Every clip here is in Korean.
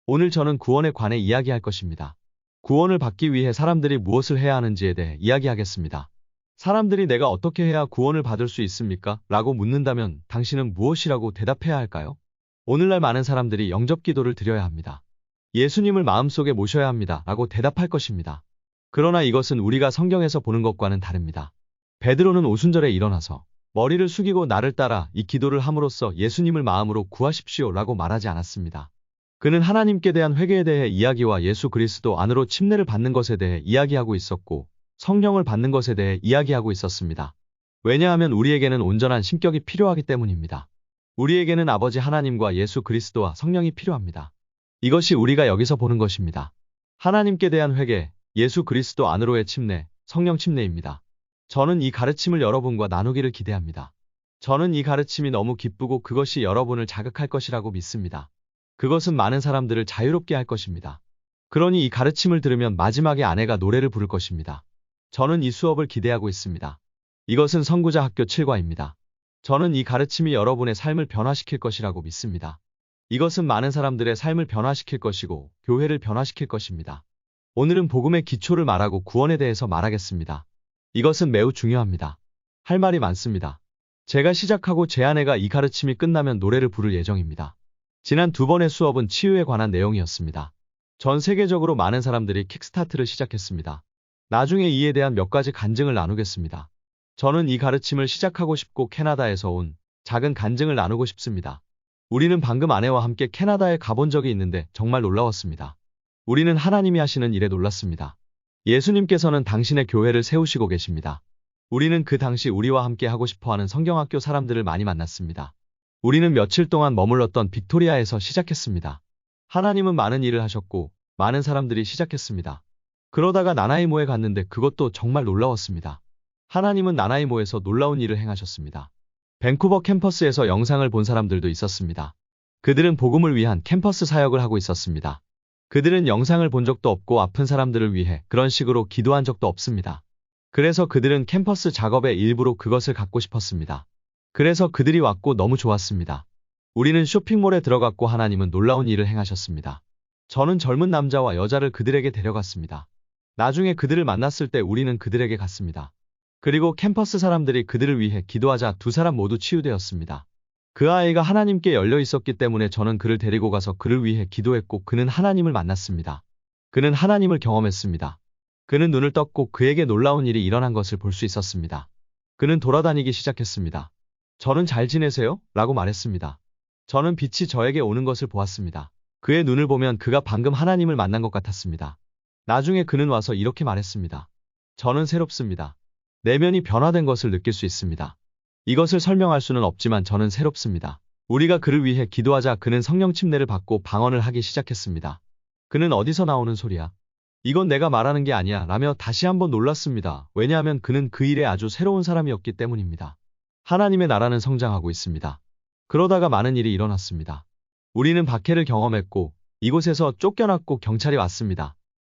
오늘 저는 구원에 관해 이야기할 것입니다. 구원을 받기 위해 사람들이 무엇을 해야 하는지에 대해 이야기하겠습니다. 사람들이 내가 어떻게 해야 구원을 받을 수 있습니까? 라고 묻는다면 당신은 무엇이라고 대답해야 할까요? 오늘날 많은 사람들이 영접 기도를 드려야 합니다. 예수님을 마음속에 모셔야 합니다. 라고 대답할 것입니다. 그러나 이것은 우리가 성경에서 보는 것과는 다릅니다. 베드로는 오순절에 일어나서 머리를 숙이고 나를 따라 이 기도를 함으로써 예수님을 마음으로 구하십시오 라고 말하지 않았습니다. 그는 하나님께 대한 회개에 대해 이야기와 예수 그리스도 안으로 침례를 받는 것에 대해 이야기하고 있었고 성령을 받는 것에 대해 이야기하고 있었습니다. 왜냐하면 우리에게는 온전한 신격이 필요하기 때문입니다. 우리에게는 아버지 하나님과 예수 그리스도와 성령이 필요합니다. 이것이 우리가 여기서 보는 것입니다. 하나님께 대한 회개, 예수 그리스도 안으로의 침례, 성령 침례입니다. 저는 이 가르침을 여러분과 나누기를 기대합니다. 저는 이 가르침이 너무 기쁘고 그것이 여러분을 자극할 것이라고 믿습니다. 그것은 많은 사람들을 자유롭게 할 것입니다. 그러니 이 가르침을 들으면 마지막에 아내가 노래를 부를 것입니다. 저는 이 수업을 기대하고 있습니다. 이것은 선구자 학교 7과입니다. 저는 이 가르침이 여러분의 삶을 변화시킬 것이라고 믿습니다. 이것은 많은 사람들의 삶을 변화시킬 것이고 교회를 변화시킬 것입니다. 오늘은 복음의 기초를 말하고 구원에 대해서 말하겠습니다. 이것은 매우 중요합니다. 할 말이 많습니다. 제가 시작하고 제 아내가 이 가르침이 끝나면 노래를 부를 예정입니다. 지난 두 번의 수업은 치유에 관한 내용이었습니다. 전 세계적으로 많은 사람들이 킥스타트를 시작했습니다. 나중에 이에 대한 몇 가지 간증을 나누겠습니다. 저는 이 가르침을 시작하고 싶고 캐나다에서 온 작은 간증을 나누고 싶습니다. 우리는 방금 아내와 함께 캐나다에 가본 적이 있는데 정말 놀라웠습니다. 우리는 하나님이 하시는 일에 놀랐습니다. 예수님께서는 당신의 교회를 세우시고 계십니다. 우리는 그 당시 우리와 함께 하고 싶어하는 성경학교 사람들을 많이 만났습니다. 우리는 며칠 동안 머물렀던 빅토리아에서 시작했습니다. 하나님은 많은 일을 하셨고 많은 사람들이 시작했습니다. 그러다가 나나이모에 갔는데 그것도 정말 놀라웠습니다. 하나님은 나나이모에서 놀라운 일을 행하셨습니다. 밴쿠버 캠퍼스에서 영상을 본 사람들도 있었습니다. 그들은 복음을 위한 캠퍼스 사역을 하고 있었습니다. 그들은 영상을 본 적도 없고 아픈 사람들을 위해 그런 식으로 기도한 적도 없습니다. 그래서 그들은 캠퍼스 작업의 일부로 그것을 갖고 싶었습니다. 그래서 그들이 왔고 너무 좋았습니다. 우리는 쇼핑몰에 들어갔고 하나님은 놀라운 일을 행하셨습니다. 저는 젊은 남자와 여자를 그들에게 데려갔습니다. 나중에 그들을 만났을 때 우리는 그들에게 갔습니다. 그리고 캠퍼스 사람들이 그들을 위해 기도하자 두 사람 모두 치유되었습니다. 그 아이가 하나님께 열려 있었기 때문에 저는 그를 데리고 가서 그를 위해 기도했고 그는 하나님을 만났습니다. 그는 하나님을 경험했습니다. 그는 눈을 떴고 그에게 놀라운 일이 일어난 것을 볼 수 있었습니다. 그는 돌아다니기 시작했습니다. 저는 잘 지내세요? 라고 말했습니다. 저는 빛이 저에게 오는 것을 보았습니다. 그의 눈을 보면 그가 방금 하나님을 만난 것 같았습니다. 나중에 그는 와서 이렇게 말했습니다. 저는 새롭습니다. 내면이 변화된 것을 느낄 수 있습니다. 이것을 설명할 수는 없지만 저는 새롭습니다. 우리가 그를 위해 기도하자 그는 성령 침례를 받고 방언을 하기 시작했습니다. 그는 어디서 나오는 소리야? 이건 내가 말하는 게 아니야 라며 다시 한번 놀랐습니다. 왜냐하면 그는 그 일에 아주 새로운 사람이었기 때문입니다. 하나님의 나라는 성장하고 있습니다. 그러다가 많은 일이 일어났습니다. 우리는 박해를 경험했고 이곳에서 쫓겨났고 경찰이 왔습니다.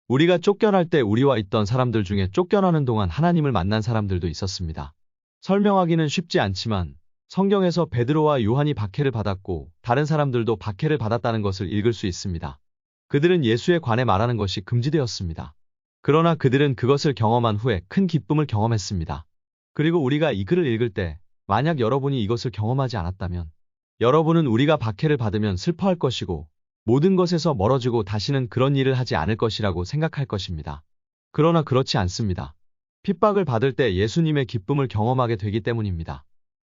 우리가 쫓겨날 때 우리와 있던 사람들 중에 쫓겨나는 동안 하나님을 만난 사람들도 있었습니다. 설명하기는 쉽지 않지만 성경에서 베드로와 요한이 박해를 받았고 다른 사람들도 박해를 받았다는 것을 읽을 수 있습니다. 그들은 예수에 관해 말하는 것이 금지되었습니다. 그러나 그들은 그것을 경험한 후에 큰 기쁨을 경험했습니다. 그리고 우리가 이 글을 읽을 때 만약 여러분이 이것을 경험하지 않았다면 여러분은 우리가 박해를 받으면 슬퍼할 것이고 모든 것에서 멀어지고 다시는 그런 일을 하지 않을 것이라고 생각할 것입니다. 그러나 그렇지 않습니다. 핍박을 받을 때 예수님의 기쁨을 경험하게 되기 때문입니다.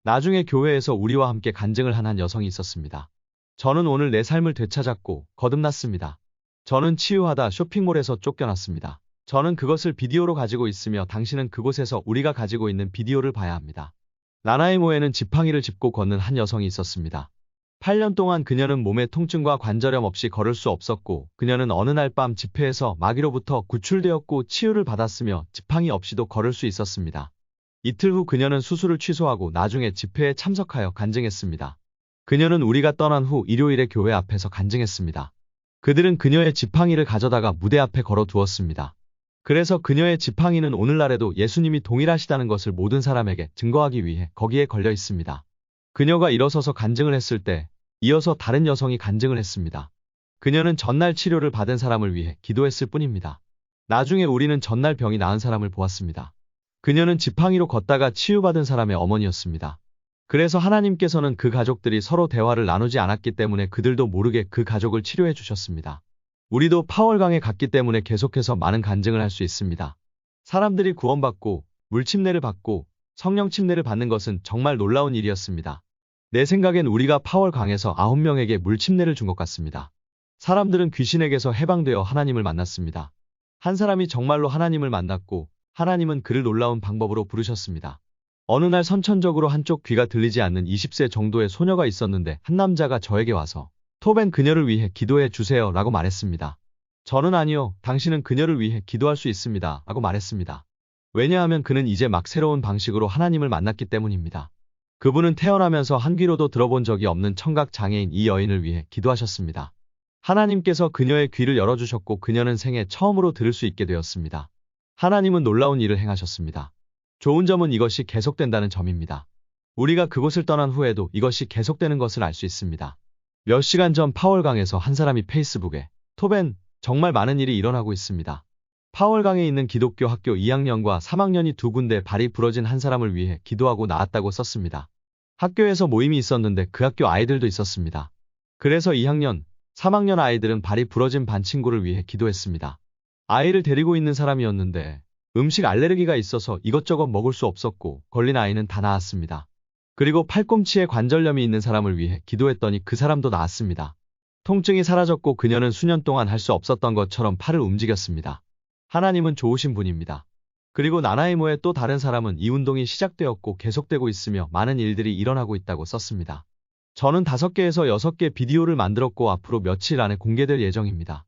나중에 교회에서 우리와 함께 간증을 한 여성이 있었습니다. 저는 오늘 내 삶을 되찾았고 거듭났습니다. 저는 치유하다 쇼핑몰에서 쫓겨났습니다. 저는 그것을 비디오로 가지고 있으며 당신은 그곳에서 우리가 가지고 있는 비디오를 봐야 합니다. 나나이모에는 지팡이를 짚고 걷는 한 여성이 있었습니다. 8년 동안 그녀는 몸의 통증과 관절염 없이 걸을 수 없었고 그녀는 어느 날 밤 집회에서 마귀로부터 구출되었고 치유를 받았으며 지팡이 없이도 걸을 수 있었습니다. 이틀 후 그녀는 수술을 취소하고 나중에 집회에 참석하여 간증했습니다. 그녀는 우리가 떠난 후 일요일에 교회 앞에서 간증했습니다. 그들은 그녀의 지팡이를 가져다가 무대 앞에 걸어 두었습니다. 그래서 그녀의 지팡이는 오늘날에도 예수님이 동일하시다는 것을 모든 사람에게 증거하기 위해 거기에 걸려 있습니다. 그녀가 일어서서 간증을 했을 때 이어서 다른 여성이 간증을 했습니다. 그녀는 전날 치료를 받은 사람을 위해 기도했을 뿐입니다. 나중에 우리는 전날 병이 나은 사람을 보았습니다. 그녀는 지팡이로 걷다가 치유받은 사람의 어머니였습니다. 그래서 하나님께서는 그 가족들이 서로 대화를 나누지 않았기 때문에 그들도 모르게 그 가족을 치료해 주셨습니다. 우리도 파월강에 갔기 때문에 계속해서 많은 간증을 할 수 있습니다. 사람들이 구원받고 물침례를 받고 성령 침례를 받는 것은 정말 놀라운 일이었습니다. 내 생각엔 우리가 파월강에서 9명에게 물침례를 준 것 같습니다. 사람들은 귀신에게서 해방되어 하나님을 만났습니다. 한 사람이 정말로 하나님을 만났고 하나님은 그를 놀라운 방법으로 부르셨습니다. 어느 날 선천적으로 한쪽 귀가 들리지 않는 20세 정도의 소녀가 있었는데 한 남자가 저에게 와서 토벤 그녀를 위해 기도해 주세요 라고 말했습니다. 저는 아니요, 당신은 그녀를 위해 기도할 수 있습니다 라고 말했습니다. 왜냐하면 그는 이제 막 새로운 방식으로 하나님을 만났기 때문입니다. 그분은 태어나면서 한 귀로도 들어본 적이 없는 청각 장애인 이 여인을 위해 기도하셨습니다. 하나님께서 그녀의 귀를 열어주셨고 그녀는 생애 처음으로 들을 수 있게 되었습니다. 하나님은 놀라운 일을 행하셨습니다. 좋은 점은 이것이 계속된다는 점입니다. 우리가 그곳을 떠난 후에도 이것이 계속되는 것을 알 수 있습니다. 몇 시간 전 파월강에서 한 사람이 페이스북에 토벤, 정말 많은 일이 일어나고 있습니다. 파월강에 있는 기독교 학교 2학년과 3학년이 두 군데 발이 부러진 한 사람을 위해 기도하고 나았다고 썼습니다. 학교에서 모임이 있었는데 그 학교 아이들도 있었습니다. 그래서 2학년, 3학년 아이들은 발이 부러진 반 친구를 위해 기도했습니다. 아이를 데리고 있는 사람이었는데 음식 알레르기가 있어서 이것저것 먹을 수 없었고 걸린 아이는 다 나았습니다. 그리고 팔꿈치에 관절염이 있는 사람을 위해 기도했더니 그 사람도 나았습니다. 통증이 사라졌고 그녀는 수년 동안 할 수 없었던 것처럼 팔을 움직였습니다. 하나님은 좋으신 분입니다. 그리고 나나이모의 또 다른 사람은 이 운동이 시작되었고 계속되고 있으며 많은 일들이 일어나고 있다고 썼습니다. 저는 5개에서 6개 비디오를 만들었고 앞으로 며칠 안에 공개될 예정입니다.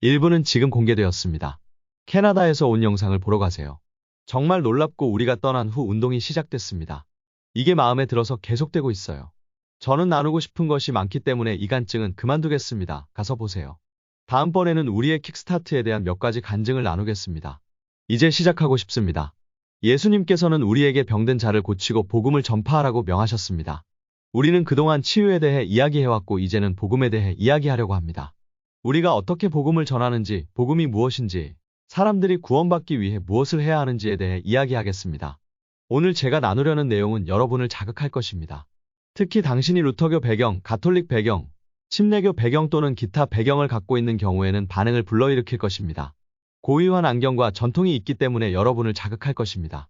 일부는 지금 공개되었습니다. 캐나다에서 온 영상을 보러 가세요. 정말 놀랍고 우리가 떠난 후 운동이 시작됐습니다. 이게 마음에 들어서 계속되고 있어요. 저는 나누고 싶은 것이 많기 때문에 이 간증은 그만두겠습니다. 가서 보세요. 다음번에는 우리의 킥스타트에 대한 몇 가지 간증을 나누겠습니다. 이제 시작하고 싶습니다. 예수님께서는 우리에게 병든 자를 고치고 복음을 전파하라고 명하셨습니다. 우리는 그동안 치유에 대해 이야기해왔고 이제는 복음에 대해 이야기하려고 합니다. 우리가 어떻게 복음을 전하는지, 복음이 무엇인지, 사람들이 구원받기 위해 무엇을 해야 하는지에 대해 이야기하겠습니다. 오늘 제가 나누려는 내용은 여러분을 자극할 것입니다. 특히 당신이 루터교 배경, 가톨릭 배경, 침례교 배경 또는 기타 배경을 갖고 있는 경우에는 반응을 불러일으킬 것입니다. 고유한 안경과 전통이 있기 때문에 여러분을 자극할 것입니다.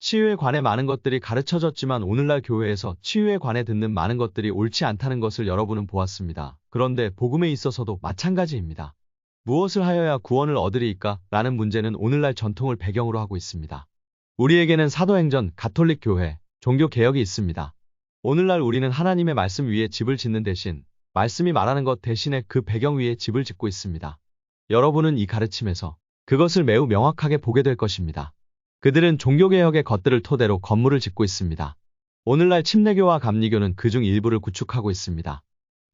치유에 관해 많은 것들이 가르쳐졌지만 오늘날 교회에서 치유에 관해 듣는 많은 것들이 옳지 않다는 것을 여러분은 보았습니다. 그런데 복음에 있어서도 마찬가지입니다. 무엇을 하여야 구원을 얻으리이까? 라는 문제는 오늘날 전통을 배경으로 하고 있습니다. 우리에게는 사도행전, 가톨릭 교회, 종교개혁이 있습니다. 오늘날 우리는 하나님의 말씀 위에 집을 짓는 대신 말씀이 말하는 것 대신에 그 배경 위에 집을 짓고 있습니다. 여러분은 이 가르침에서 그것을 매우 명확하게 보게 될 것입니다. 그들은 종교개혁의 것들을 토대로 건물을 짓고 있습니다. 오늘날 침례교와 감리교는 그중 일부를 구축하고 있습니다.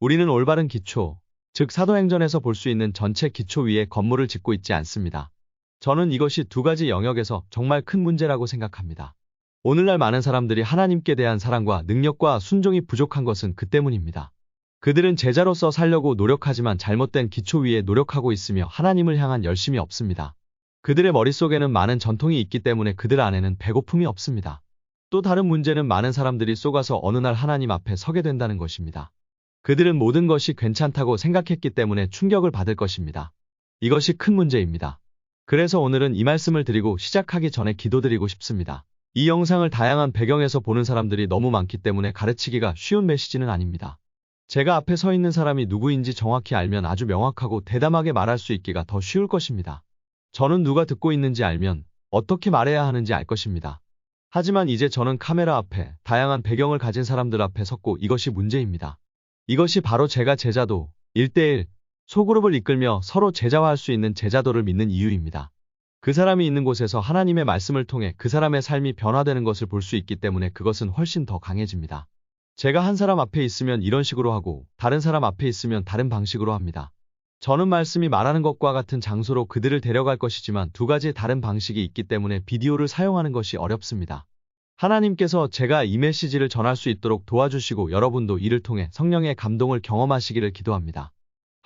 우리는 올바른 기초, 즉 사도행전에서 볼 수 있는 전체 기초 위에 건물을 짓고 있지 않습니다. 저는 이것이 두 가지 영역에서 정말 큰 문제라고 생각합니다. 오늘날 많은 사람들이 하나님께 대한 사랑과 능력과 순종이 부족한 것은 그 때문입니다. 그들은 제자로서 살려고 노력하지만 잘못된 기초 위에 노력하고 있으며 하나님을 향한 열심이 없습니다. 그들의 머릿속에는 많은 전통이 있기 때문에 그들 안에는 배고픔이 없습니다. 또 다른 문제는 많은 사람들이 쏘가서 어느 날 하나님 앞에 서게 된다는 것입니다. 그들은 모든 것이 괜찮다고 생각했기 때문에 충격을 받을 것입니다. 이것이 큰 문제입니다. 그래서 오늘은 이 말씀을 드리고 시작하기 전에 기도드리고 싶습니다. 이 영상을 다양한 배경에서 보는 사람들이 너무 많기 때문에 가르치기가 쉬운 메시지는 아닙니다. 제가 앞에 서 있는 사람이 누구인지 정확히 알면 아주 명확하고 대담하게 말할 수 있기가 더 쉬울 것입니다. 저는 누가 듣고 있는지 알면 어떻게 말해야 하는지 알 것입니다. 하지만 이제 저는 카메라 앞에 다양한 배경을 가진 사람들 앞에 섰고 이것이 문제입니다. 이것이 바로 제가 제자도 1대1 소그룹을 이끌며 서로 제자화할 수 있는 제자도를 믿는 이유입니다. 그 사람이 있는 곳에서 하나님의 말씀을 통해 그 사람의 삶이 변화되는 것을 볼 수 있기 때문에 그것은 훨씬 더 강해집니다. 제가 한 사람 앞에 있으면 이런 식으로 하고 다른 사람 앞에 있으면 다른 방식으로 합니다. 저는 말씀이 말하는 것과 같은 장소로 그들을 데려갈 것이지만 두 가지의 다른 방식이 있기 때문에 비디오를 사용하는 것이 어렵습니다. 하나님께서 제가 이 메시지를 전할 수 있도록 도와주시고 여러분도 이를 통해 성령의 감동을 경험하시기를 기도합니다.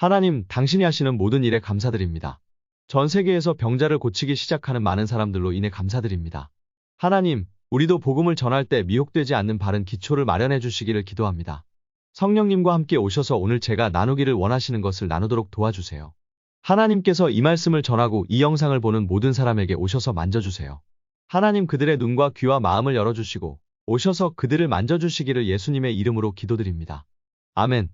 하나님, 당신이 하시는 모든 일에 감사드립니다. 전 세계에서 병자를 고치기 시작하는 많은 사람들로 인해 감사드립니다. 하나님, 우리도 복음을 전할 때 미혹되지 않는 바른 기초를 마련해 주시기를 기도합니다. 성령님과 함께 오셔서 오늘 제가 나누기를 원하시는 것을 나누도록 도와주세요. 하나님께서 이 말씀을 전하고 이 영상을 보는 모든 사람에게 오셔서 만져주세요. 하나님, 그들의 눈과 귀와 마음을 열어주시고 오셔서 그들을 만져주시기를 예수님의 이름으로 기도드립니다. 아멘.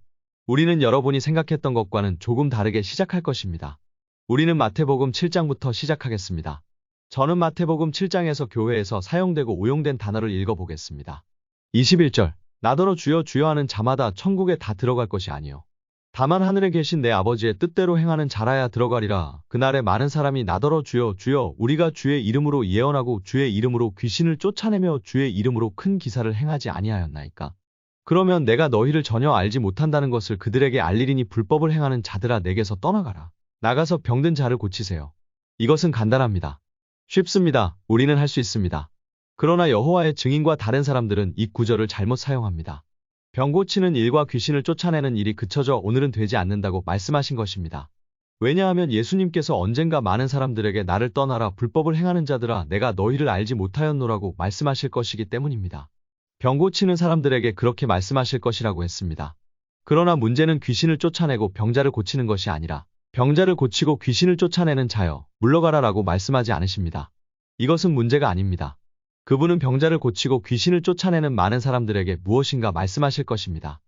우리는 여러분이 생각했던 것과는 조금 다르게 시작할 것입니다. 우리는 마태복음 7장부터 시작하겠습니다. 저는 마태복음 7장에서 교회에서 사용되고 오용된 단어를 읽어보겠습니다. 21절. 나더러 주여 주여 하는 자마다 천국에 다 들어갈 것이 아니요 다만 하늘에 계신 내 아버지의 뜻대로 행하는 자라야 들어가리라. 그날에 많은 사람이 나더러 주여 주여 우리가 주의 이름으로 예언하고 주의 이름으로 귀신을 쫓아내며 주의 이름으로 큰 기사를 행하지 아니하였나이까. 그러면 내가 너희를 전혀 알지 못한다는 것을 그들에게 알리리니 불법을 행하는 자들아 내게서 떠나가라. 나가서 병든 자를 고치세요. 이것은 간단합니다. 쉽습니다. 우리는 할 수 있습니다. 그러나 여호와의 증인과 다른 사람들은 이 구절을 잘못 사용합니다. 병 고치는 일과 귀신을 쫓아내는 일이 그쳐져 오늘은 되지 않는다고 말씀하신 것입니다. 왜냐하면 예수님께서 언젠가 많은 사람들에게 나를 떠나라 불법을 행하는 자들아 내가 너희를 알지 못하였노라고 말씀하실 것이기 때문입니다. 병 고치는 사람들에게 그렇게 말씀하실 것이라고 했습니다. 그러나 문제는 귀신을 쫓아내고 병자를 고치는 것이 아니라 병자를 고치고 귀신을 쫓아내는 자여 물러가라라고 말씀하지 않으십니다. 이것은 문제가 아닙니다. 그분은 병자를 고치고 귀신을 쫓아내는 많은 사람들에게 무엇인가 말씀하실 것입니다.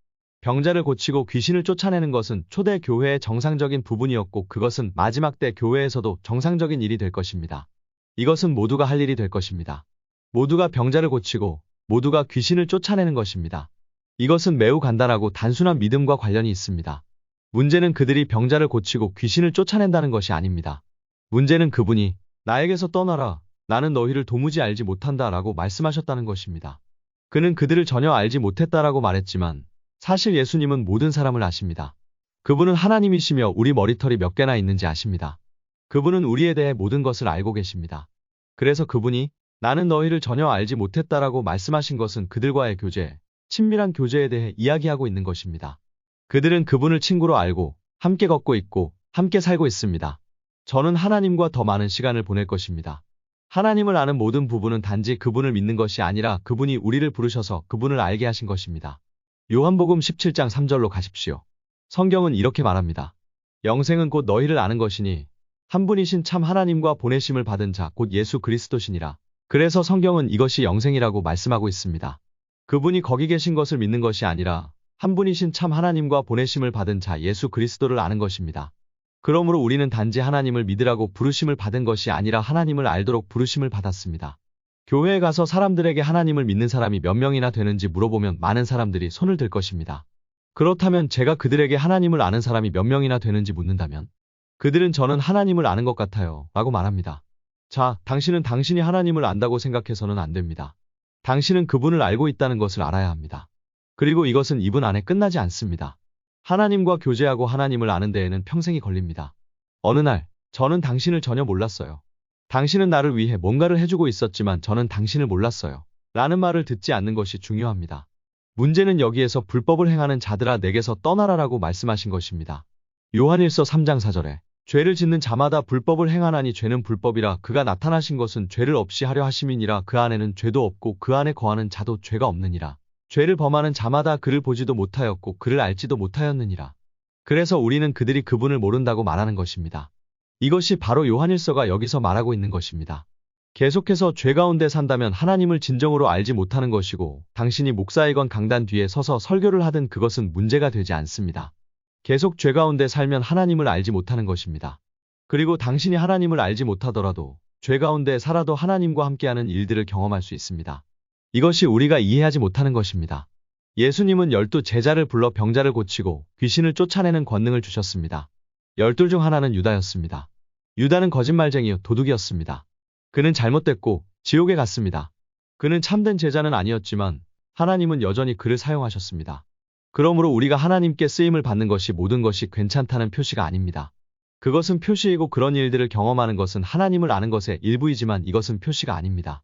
병자를 고치고 귀신을 쫓아내는 것은 초대 교회의 정상적인 부분이었고 그것은 마지막 때 교회에서도 정상적인 일이 될 것입니다. 이것은 모두가 할 일이 될 것입니다. 모두가 병자를 고치고 모두가 귀신을 쫓아내는 것입니다. 이것은 매우 간단하고 단순한 믿음과 관련이 있습니다. 문제는 그들이 병자를 고치고 귀신을 쫓아낸다는 것이 아닙니다. 문제는 그분이 나에게서 떠나라. 나는 너희를 도무지 알지 못한다 라고 말씀하셨다는 것입니다. 그는 그들을 전혀 알지 못했다라고 말했지만 사실 예수님은 모든 사람을 아십니다. 그분은 하나님이시며 우리 머리털이 몇 개나 있는지 아십니다. 그분은 우리에 대해 모든 것을 알고 계십니다. 그래서 그분이 나는 너희를 전혀 알지 못했다라고 말씀하신 것은 그들과의 교제, 친밀한 교제에 대해 이야기하고 있는 것입니다. 그들은 그분을 친구로 알고 함께 걷고 있고 함께 살고 있습니다. 저는 하나님과 더 많은 시간을 보낼 것입니다. 하나님을 아는 모든 부분은 단지 그분을 믿는 것이 아니라 그분이 우리를 부르셔서 그분을 알게 하신 것입니다. 요한복음 17장 3절로 가십시오. 성경은 이렇게 말합니다. 영생은 곧 너희를 아는 것이니 한 분이신 참 하나님과 보내심을 받은 자 곧 예수 그리스도시니라. 그래서 성경은 이것이 영생이라고 말씀하고 있습니다. 그분이 거기 계신 것을 믿는 것이 아니라 한 분이신 참 하나님과 보내심을 받은 자 예수 그리스도를 아는 것입니다. 그러므로 우리는 단지 하나님을 믿으라고 부르심을 받은 것이 아니라 하나님을 알도록 부르심을 받았습니다. 교회에 가서 사람들에게 하나님을 믿는 사람이 몇 명이나 되는지 물어보면 많은 사람들이 손을 들 것입니다. 그렇다면 제가 그들에게 하나님을 아는 사람이 몇 명이나 되는지 묻는다면 그들은 저는 하나님을 아는 것 같아요 라고 말합니다. 자, 당신은 당신이 하나님을 안다고 생각해서는 안 됩니다. 당신은 그분을 알고 있다는 것을 알아야 합니다. 그리고 이것은 이분 안에 끝나지 않습니다. 하나님과 교제하고 하나님을 아는 데에는 평생이 걸립니다. 어느 날, 저는 당신을 전혀 몰랐어요. 당신은 나를 위해 뭔가를 해주고 있었지만 저는 당신을 몰랐어요. 라는 말을 듣지 않는 것이 중요합니다. 문제는 여기에서 불법을 행하는 자들아 내게서 떠나라라고 말씀하신 것입니다. 요한일서 3장 4절에 죄를 짓는 자마다 불법을 행하나니 죄는 불법이라 그가 나타나신 것은 죄를 없이 하려 하심이니라 그 안에는 죄도 없고 그 안에 거하는 자도 죄가 없느니라. 죄를 범하는 자마다 그를 보지도 못하였고 그를 알지도 못하였느니라. 그래서 우리는 그들이 그분을 모른다고 말하는 것입니다. 이것이 바로 요한일서가 여기서 말하고 있는 것입니다. 계속해서 죄 가운데 산다면 하나님을 진정으로 알지 못하는 것이고 당신이 목사이건 강단 뒤에 서서 설교를 하든 그것은 문제가 되지 않습니다. 계속 죄 가운데 살면 하나님을 알지 못하는 것입니다. 그리고 당신이 하나님을 알지 못하더라도 죄 가운데 살아도 하나님과 함께하는 일들을 경험할 수 있습니다. 이것이 우리가 이해하지 못하는 것입니다. 예수님은 12 제자를 불러 병자를 고치고 귀신을 쫓아내는 권능을 주셨습니다. 12 중 하나는 유다였습니다. 유다는 거짓말쟁이요 도둑이었습니다. 그는 잘못됐고 지옥에 갔습니다. 그는 참된 제자는 아니었지만 하나님은 여전히 그를 사용하셨습니다. 그러므로 우리가 하나님께 쓰임을 받는 것이 모든 것이 괜찮다는 표시가 아닙니다. 그것은 표시이고 그런 일들을 경험하는 것은 하나님을 아는 것의 일부이지만 이것은 표시가 아닙니다.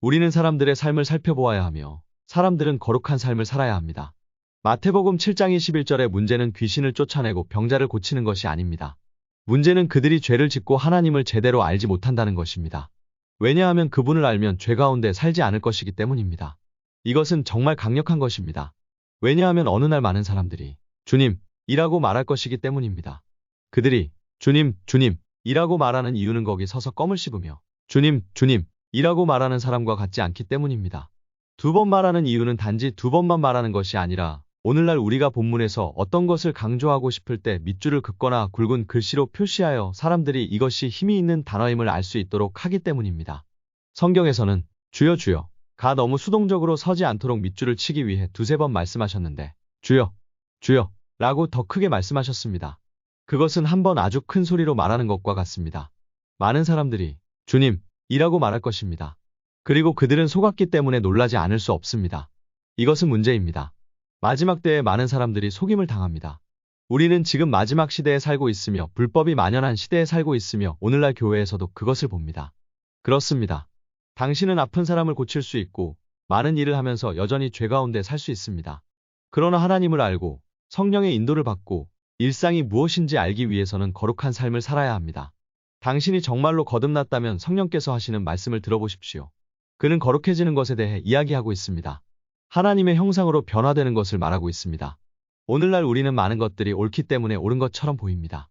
우리는 사람들의 삶을 살펴보아야 하며 사람들은 거룩한 삶을 살아야 합니다. 마태복음 7장 21절의 문제는 귀신을 쫓아내고 병자를 고치는 것이 아닙니다. 문제는 그들이 죄를 짓고 하나님을 제대로 알지 못한다는 것입니다. 왜냐하면 그분을 알면 죄 가운데 살지 않을 것이기 때문입니다. 이것은 정말 강력한 것입니다. 왜냐하면 어느 날 많은 사람들이 주님, 이라고 말할 것이기 때문입니다. 그들이 주님, 주님, 이라고 말하는 이유는 거기 서서 껌을 씹으며 주님, 주님, 이라고 말하는 사람과 같지 않기 때문입니다. 두 번 말하는 이유는 단지 두 번만 말하는 것이 아니라 오늘날 우리가 본문에서 어떤 것을 강조하고 싶을 때 밑줄을 긋거나 굵은 글씨로 표시하여 사람들이 이것이 힘이 있는 단어임을 알 수 있도록 하기 때문입니다. 성경에서는 주여 주여 가 너무 수동적으로 서지 않도록 밑줄을 치기 위해 두세 번 말씀하셨는데 주여 주여 라고 더 크게 말씀하셨습니다. 그것은 한 번 아주 큰 소리로 말하는 것과 같습니다. 많은 사람들이 주님 이라고 말할 것입니다. 그리고 그들은 속았기 때문에 놀라지 않을 수 없습니다. 이것은 문제입니다. 마지막 때에 많은 사람들이 속임을 당합니다. 우리는 지금 마지막 시대에 살고 있으며 불법이 만연한 시대에 살고 있으며 오늘날 교회에서도 그것을 봅니다. 그렇습니다. 당신은 아픈 사람을 고칠 수 있고 많은 일을 하면서 여전히 죄 가운데 살 수 있습니다. 그러나 하나님을 알고 성령의 인도를 받고 일상이 무엇인지 알기 위해서는 거룩한 삶을 살아야 합니다. 당신이 정말로 거듭났다면 성령께서 하시는 말씀을 들어보십시오. 그는 거룩해지는 것에 대해 이야기하고 있습니다. 하나님의 형상으로 변화되는 것을 말하고 있습니다. 오늘날 우리는 많은 것들이 옳기 때문에 옳은 것처럼 보입니다.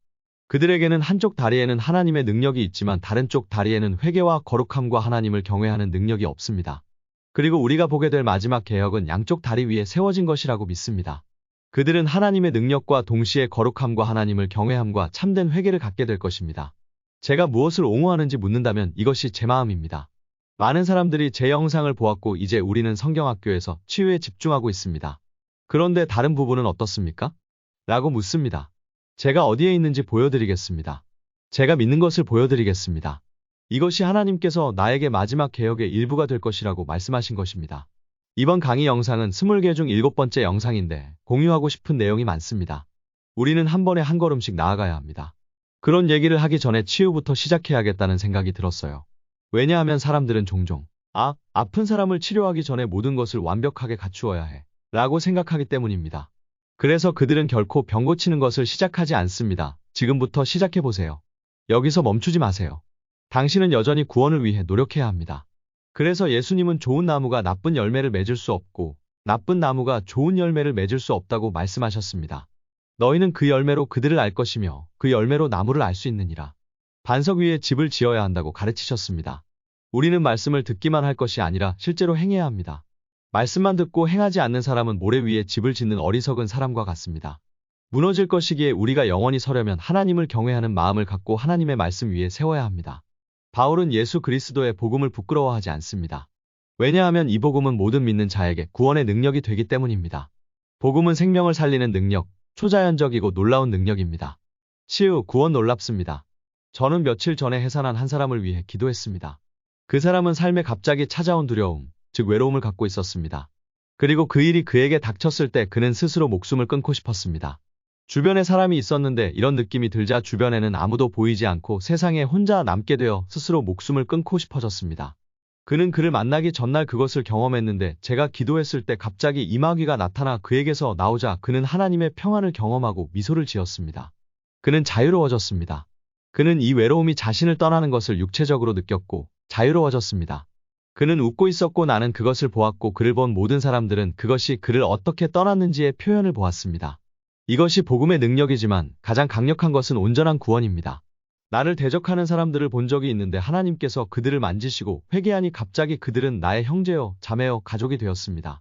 그들에게는 한쪽 다리에는 하나님의 능력이 있지만 다른 쪽 다리에는 회개와 거룩함과 하나님을 경외하는 능력이 없습니다. 그리고 우리가 보게 될 마지막 개혁은 양쪽 다리 위에 세워진 것이라고 믿습니다. 그들은 하나님의 능력과 동시에 거룩함과 하나님을 경외함과 참된 회개를 갖게 될 것입니다. 제가 무엇을 옹호하는지 묻는다면 이것이 제 마음입니다. 많은 사람들이 제 영상을 보았고 이제 우리는 성경학교에서 치유에 집중하고 있습니다. 그런데 다른 부분은 어떻습니까? 라고 묻습니다. 제가 어디에 있는지 보여드리겠습니다. 제가 믿는 것을 보여드리겠습니다. 이것이 하나님께서 나에게 마지막 개혁의 일부가 될 것이라고 말씀하신 것입니다. 이번 강의 영상은 20개 중 7번째 영상인데 공유하고 싶은 내용이 많습니다. 우리는 한 번에 한 걸음씩 나아가야 합니다. 그런 얘기를 하기 전에 치유부터 시작해야겠다는 생각이 들었어요. 왜냐하면 사람들은 종종 아픈 사람을 치료하기 전에 모든 것을 완벽하게 갖추어야 해 라고 생각하기 때문입니다. 그래서 그들은 결코 병 고치는 것을 시작하지 않습니다. 지금부터 시작해보세요. 여기서 멈추지 마세요. 당신은 여전히 구원을 위해 노력해야 합니다. 그래서 예수님은 좋은 나무가 나쁜 열매를 맺을 수 없고 나쁜 나무가 좋은 열매를 맺을 수 없다고 말씀하셨습니다. 너희는 그 열매로 그들을 알 것이며 그 열매로 나무를 알 수 있느니라. 반석 위에 집을 지어야 한다고 가르치셨습니다. 우리는 말씀을 듣기만 할 것이 아니라 실제로 행해야 합니다. 말씀만 듣고 행하지 않는 사람은 모래 위에 집을 짓는 어리석은 사람과 같습니다. 무너질 것이기에 우리가 영원히 서려면 하나님을 경외하는 마음을 갖고 하나님의 말씀 위에 세워야 합니다. 바울은 예수 그리스도의 복음을 부끄러워하지 않습니다. 왜냐하면 이 복음은 모든 믿는 자에게 구원의 능력이 되기 때문입니다. 복음은 생명을 살리는 능력, 초자연적이고 놀라운 능력입니다. 치유, 구원 놀랍습니다. 저는 며칠 전에 해산한 한 사람을 위해 기도했습니다. 그 사람은 삶에 갑자기 찾아온 두려움, 즉 외로움을 갖고 있었습니다. 그리고 그 일이 그에게 닥쳤을 때 그는 스스로 목숨을 끊고 싶었습니다. 주변에 사람이 있었는데 이런 느낌이 들자 주변에는 아무도 보이지 않고 세상에 혼자 남게 되어 스스로 목숨을 끊고 싶어졌습니다. 그는 그를 만나기 전날 그것을 경험했는데 제가 기도했을 때 갑자기 이마귀가 나타나 그에게서 나오자 그는 하나님의 평안을 경험하고 미소를 지었습니다. 그는 자유로워졌습니다. 그는 이 외로움이 자신을 떠나는 것을 육체적으로 느꼈고 자유로워졌습니다. 그는 웃고 있었고 나는 그것을 보았고 그를 본 모든 사람들은 그것이 그를 어떻게 떠났는지의 표현을 보았습니다. 이것이 복음의 능력이지만 가장 강력한 것은 온전한 구원입니다. 나를 대적하는 사람들을 본 적이 있는데 하나님께서 그들을 만지시고 회개하니 갑자기 그들은 나의 형제여, 자매여, 가족이 되었습니다.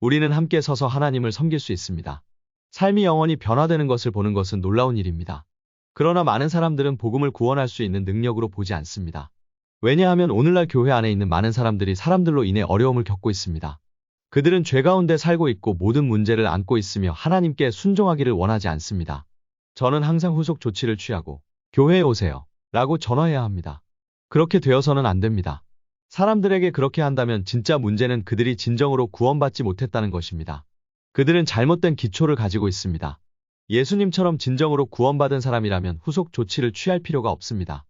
우리는 함께 서서 하나님을 섬길 수 있습니다. 삶이 영원히 변화되는 것을 보는 것은 놀라운 일입니다. 그러나 많은 사람들은 복음을 구원할 수 있는 능력으로 보지 않습니다. 왜냐하면 오늘날 교회 안에 있는 많은 사람들이 사람들로 인해 어려움을 겪고 있습니다. 그들은 죄 가운데 살고 있고 모든 문제를 안고 있으며 하나님께 순종하기를 원하지 않습니다. 저는 항상 후속 조치를 취하고 교회에 오세요 라고 전화해야 합니다. 그렇게 되어서는 안 됩니다. 사람들에게 그렇게 한다면 진짜 문제는 그들이 진정으로 구원받지 못했다는 것입니다. 그들은 잘못된 기초를 가지고 있습니다. 예수님처럼 진정으로 구원받은 사람이라면 후속 조치를 취할 필요가 없습니다.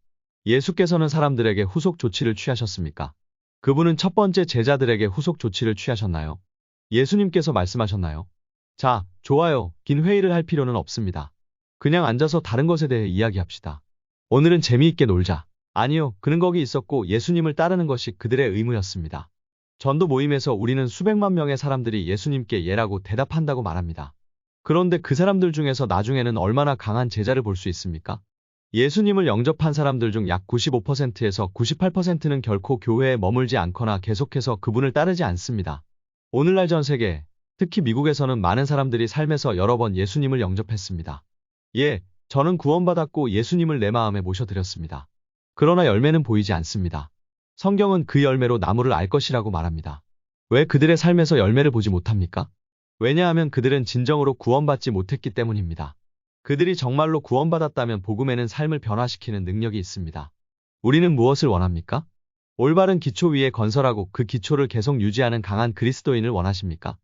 예수께서는 사람들에게 후속 조치를 취하셨습니까? 그분은 첫 번째 제자들에게 후속 조치를 취하셨나요? 예수님께서 말씀하셨나요? 자, 좋아요. 긴 회의를 할 필요는 없습니다. 그냥 앉아서 다른 것에 대해 이야기합시다. 오늘은 재미있게 놀자. 아니요, 그는 거기 있었고 예수님을 따르는 것이 그들의 의무였습니다. 전도 모임에서 우리는 수백만 명의 사람들이 예수님께 예라고 대답한다고 말합니다. 그런데 그 사람들 중에서 나중에는 얼마나 강한 제자를 볼 수 있습니까? 예수님을 영접한 사람들 중 약 95%에서 98%는 결코 교회에 머물지 않거나 계속해서 그분을 따르지 않습니다. 오늘날 전 세계, 특히 미국에서는 많은 사람들이 삶에서 여러 번 예수님을 영접했습니다. 예, 저는 구원받았고 예수님을 내 마음에 모셔드렸습니다. 그러나 열매는 보이지 않습니다. 성경은 그 열매로 나무를 알 것이라고 말합니다. 왜 그들의 삶에서 열매를 보지 못합니까? 왜냐하면 그들은 진정으로 구원받지 못했기 때문입니다. 그들이 정말로 구원받았다면 복음에는 삶을 변화시키는 능력이 있습니다. 우리는 무엇을 원합니까? 올바른 기초 위에 건설하고 그 기초를 계속 유지하는 강한 그리스도인을 원하십니까?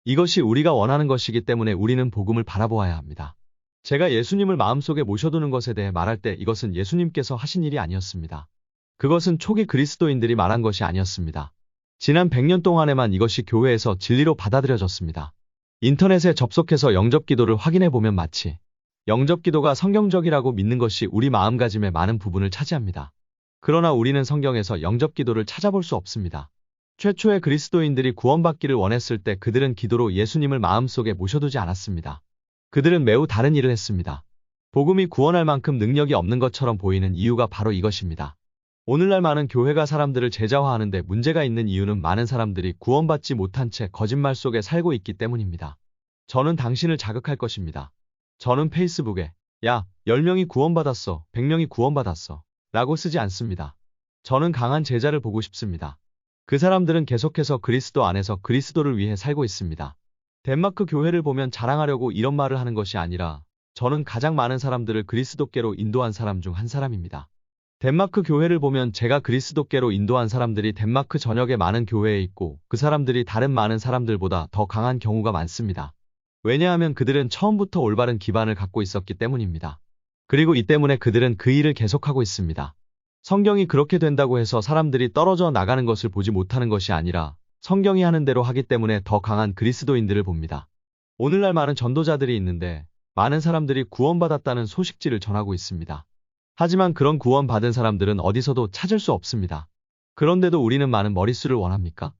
이것이 우리가 원하는 것이기 때문에 우리는 복음을 바라보아야 합니다. 제가 예수님을 마음속에 모셔두는 것에 대해 말할 때 이것은 예수님께서 하신 일이 아니었습니다. 그것은 초기 그리스도인들이 말한 것이 아니었습니다. 지난 100년 동안에만 이것이 교회에서 진리로 받아들여졌습니다. 인터넷에 접속해서 영접기도를 확인해보면 마치 영접기도가 성경적이라고 믿는 것이 우리 마음가짐의 많은 부분을 차지합니다. 그러나 우리는 성경에서 영접기도를 찾아볼 수 없습니다. 최초의 그리스도인들이 구원받기를 원했을 때 그들은 기도로 예수님을 마음속에 모셔두지 않았습니다. 그들은 매우 다른 일을 했습니다. 복음이 구원할 만큼 능력이 없는 것처럼 보이는 이유가 바로 이것입니다. 오늘날 많은 교회가 사람들을 제자화하는데 문제가 있는 이유는 많은 사람들이 구원받지 못한 채 거짓말 속에 살고 있기 때문입니다. 저는 당신을 자극할 것입니다. 저는 페이스북에 야, 10명이 구원받았어, 100명이 구원받았어 라고 쓰지 않습니다. 저는 강한 제자를 보고 싶습니다. 그 사람들은 계속해서 그리스도 안에서 그리스도를 위해 살고 있습니다. 덴마크 교회를 보면 자랑하려고 이런 말을 하는 것이 아니라 저는 가장 많은 사람들을 그리스도께로 인도한 사람 중 한 사람입니다. 덴마크 교회를 보면 제가 그리스도께로 인도한 사람들이 덴마크 전역의 많은 교회에 있고 그 사람들이 다른 많은 사람들보다 더 강한 경우가 많습니다. 왜냐하면 그들은 처음부터 올바른 기반을 갖고 있었기 때문입니다. 그리고 이 때문에 그들은 그 일을 계속하고 있습니다. 성경이 그렇게 된다고 해서 사람들이 떨어져 나가는 것을 보지 못하는 것이 아니라 성경이 하는 대로 하기 때문에 더 강한 그리스도인들을 봅니다. 오늘날 많은 전도자들이 있는데 많은 사람들이 구원받았다는 소식지를 전하고 있습니다. 하지만 그런 구원받은 사람들은 어디서도 찾을 수 없습니다. 그런데도 우리는 많은 머릿수를 원합니까?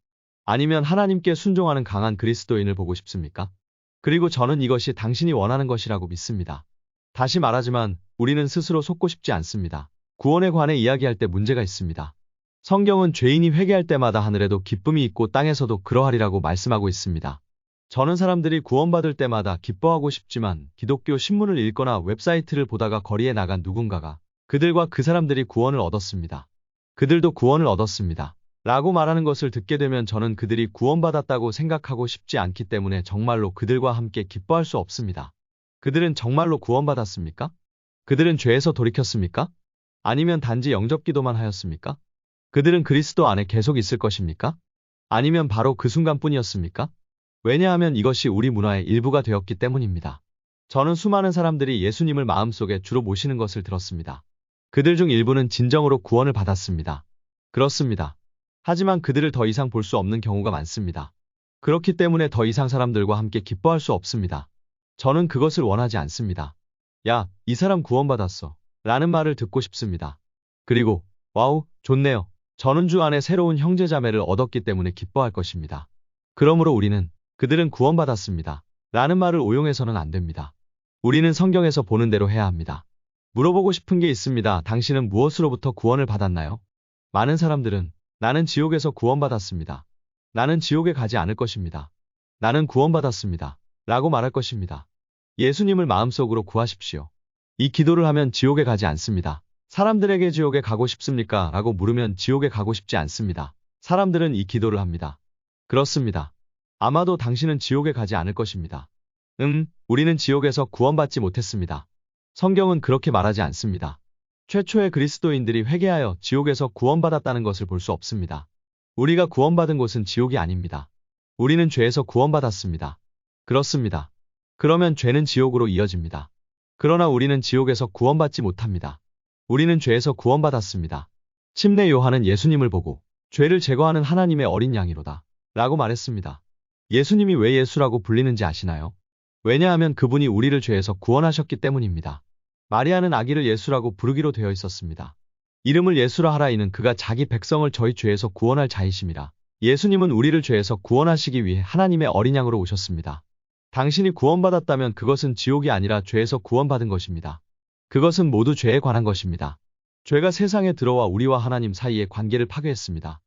아니면 하나님께 순종하는 강한 그리스도인을 보고 싶습니까? 그리고 저는 이것이 당신이 원하는 것이라고 믿습니다. 다시 말하지만 우리는 스스로 속고 싶지 않습니다. 구원에 관해 이야기할 때 문제가 있습니다. 성경은 죄인이 회개할 때마다 하늘에도 기쁨이 있고 땅에서도 그러하리라고 말씀하고 있습니다. 저는 사람들이 구원받을 때마다 기뻐하고 싶지만 기독교 신문을 읽거나 웹사이트를 보다가 거리에 나간 누군가가 그들과 그 사람들이 구원을 얻었습니다. 그들도 구원을 얻었습니다. 라고 말하는 것을 듣게 되면 저는 그들이 구원받았다고 생각하고 싶지 않기 때문에 정말로 그들과 함께 기뻐할 수 없습니다. 그들은 정말로 구원받았습니까? 그들은 죄에서 돌이켰습니까? 아니면 단지 영접기도만 하였습니까? 그들은 그리스도 안에 계속 있을 것입니까? 아니면 바로 그 순간뿐이었습니까? 왜냐하면 이것이 우리 문화의 일부가 되었기 때문입니다. 저는 수많은 사람들이 예수님을 마음속에 주로 모시는 것을 들었습니다. 그들 중 일부는 진정으로 구원을 받았습니다. 그렇습니다. 하지만 그들을 더 이상 볼 수 없는 경우가 많습니다. 그렇기 때문에 더 이상 사람들과 함께 기뻐할 수 없습니다. 저는 그것을 원하지 않습니다. 야, 이 사람 구원받았어. 라는 말을 듣고 싶습니다. 그리고 와우, 좋네요. 저는 주 안에 새로운 형제자매를 얻었기 때문에 기뻐할 것입니다. 그러므로 우리는 그들은 구원받았습니다. 라는 말을 오용해서는 안 됩니다. 우리는 성경에서 보는 대로 해야 합니다. 물어보고 싶은 게 있습니다. 당신은 무엇으로부터 구원을 받았나요? 많은 사람들은 나는 지옥에서 구원받았습니다. 나는 지옥에 가지 않을 것입니다. 나는 구원받았습니다. 라고 말할 것입니다. 예수님을 마음속으로 구하십시오. 이 기도를 하면 지옥에 가지 않습니다. 사람들에게 지옥에 가고 싶습니까? 라고 물으면 지옥에 가고 싶지 않습니다. 사람들은 이 기도를 합니다. 그렇습니다. 아마도 당신은 지옥에 가지 않을 것입니다. 우리는 지옥에서 구원받지 못했습니다. 성경은 그렇게 말하지 않습니다. 최초의 그리스도인들이 회개하여 지옥에서 구원받았다는 것을 볼 수 없습니다. 우리가 구원받은 곳은 지옥이 아닙니다. 우리는 죄에서 구원받았습니다. 그렇습니다. 그러면 죄는 지옥으로 이어집니다. 그러나 우리는 지옥에서 구원받지 못합니다. 우리는 죄에서 구원받았습니다. 침례 요한은 예수님을 보고 죄를 제거하는 하나님의 어린 양이로다 라고 말했습니다. 예수님이 왜 예수라고 불리는지 아시나요? 왜냐하면 그분이 우리를 죄에서 구원하셨기 때문입니다. 마리아는 아기를 예수라고 부르기로 되어 있었습니다. 이름을 예수라 하라 이는 그가 자기 백성을 저희 죄에서 구원할 자이심이라. 예수님은 우리를 죄에서 구원하시기 위해 하나님의 어린 양으로 오셨습니다. 당신이 구원받았다면 그것은 지옥이 아니라 죄에서 구원받은 것입니다. 그것은 모두 죄에 관한 것입니다. 죄가 세상에 들어와 우리와 하나님 사이의 관계를 파괴했습니다.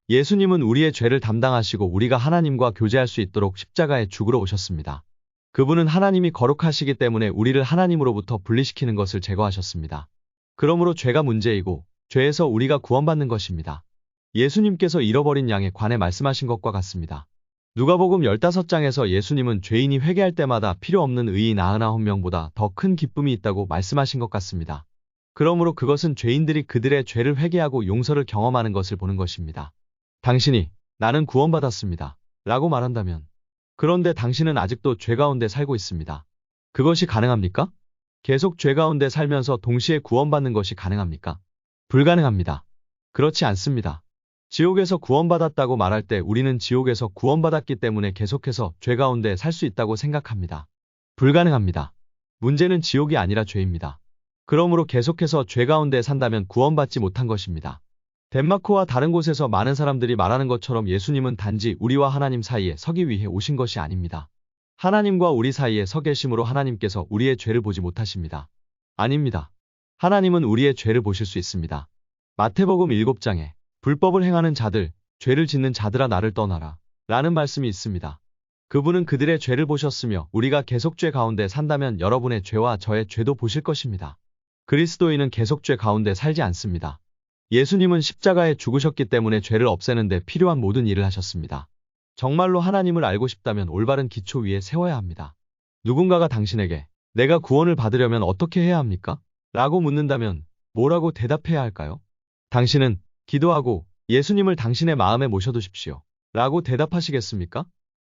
예수님은 우리의 죄를 담당하시고 우리가 하나님과 교제할 수 있도록 십자가에 죽으러 오셨습니다. 그분은 하나님이 거룩하시기 때문에 우리를 하나님으로부터 분리시키는 것을 제거하셨습니다. 그러므로 죄가 문제이고 죄에서 우리가 구원받는 것입니다. 예수님께서 잃어버린 양에 관해 말씀하신 것과 같습니다. 누가복음 15장에서 예수님은 죄인이 회개할 때마다 필요 없는 의인 99명보다 더 큰 기쁨이 있다고 말씀하신 것 같습니다. 그러므로 그것은 죄인들이 그들의 죄를 회개하고 용서를 경험하는 것을 보는 것입니다. 당신이 나는 구원받았습니다. 라고 말한다면 그런데 당신은 아직도 죄 가운데 살고 있습니다. 그것이 가능합니까? 계속 죄 가운데 살면서 동시에 구원받는 것이 가능합니까? 불가능합니다. 그렇지 않습니다. 지옥에서 구원받았다고 말할 때 우리는 지옥에서 구원받았기 때문에 계속해서 죄 가운데 살 수 있다고 생각합니다. 불가능합니다. 문제는 지옥이 아니라 죄입니다. 그러므로 계속해서 죄 가운데 산다면 구원받지 못한 것입니다. 덴마크와 다른 곳에서 많은 사람들이 말하는 것처럼 예수님은 단지 우리와 하나님 사이에 서기 위해 오신 것이 아닙니다. 하나님과 우리 사이에 서 계심으로 하나님께서 우리의 죄를 보지 못하십니다. 아닙니다. 하나님은 우리의 죄를 보실 수 있습니다. 마태복음 7장에 불법을 행하는 자들, 죄를 짓는 자들아 나를 떠나라 라는 말씀이 있습니다. 그분은 그들의 죄를 보셨으며 우리가 계속 죄 가운데 산다면 여러분의 죄와 저의 죄도 보실 것입니다. 그리스도인은 계속 죄 가운데 살지 않습니다. 예수님은 십자가에 죽으셨기 때문에 죄를 없애는 데 필요한 모든 일을 하셨습니다. 정말로 하나님을 알고 싶다면 올바른 기초 위에 세워야 합니다. 누군가가 당신에게 내가 구원을 받으려면 어떻게 해야 합니까? 라고 묻는다면 뭐라고 대답해야 할까요? 당신은 기도하고 예수님을 당신의 마음에 모셔두십시오. 라고 대답하시겠습니까?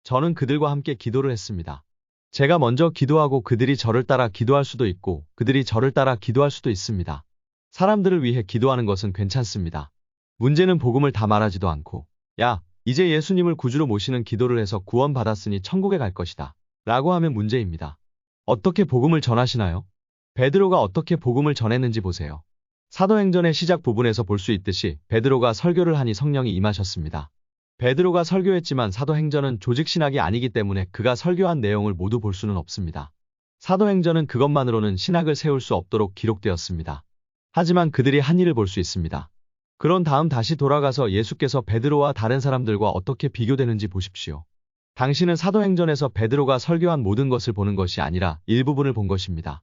저는 그들과 함께 기도를 했습니다. 제가 먼저 기도하고 그들이 저를 따라 기도할 수도 있고 그들이 저를 따라 기도할 수도 있습니다. 사람들을 위해 기도하는 것은 괜찮습니다. 문제는 복음을 다 말하지도 않고 야, 이제 예수님을 구주로 모시는 기도를 해서 구원받았으니 천국에 갈 것이다. 라고 하면 문제입니다. 어떻게 복음을 전하시나요? 베드로가 어떻게 복음을 전했는지 보세요. 사도행전의 시작 부분에서 볼 수 있듯이 베드로가 설교를 하니 성령이 임하셨습니다. 베드로가 설교했지만 사도행전은 조직신학이 아니기 때문에 그가 설교한 내용을 모두 볼 수는 없습니다. 사도행전은 그것만으로는 신학을 세울 수 없도록 기록되었습니다. 하지만 그들이 한 일을 볼 수 있습니다. 그런 다음 다시 돌아가서 예수께서 베드로와 다른 사람들과 어떻게 비교되는지 보십시오. 당신은 사도행전에서 베드로가 설교한 모든 것을 보는 것이 아니라 일부분을 본 것입니다.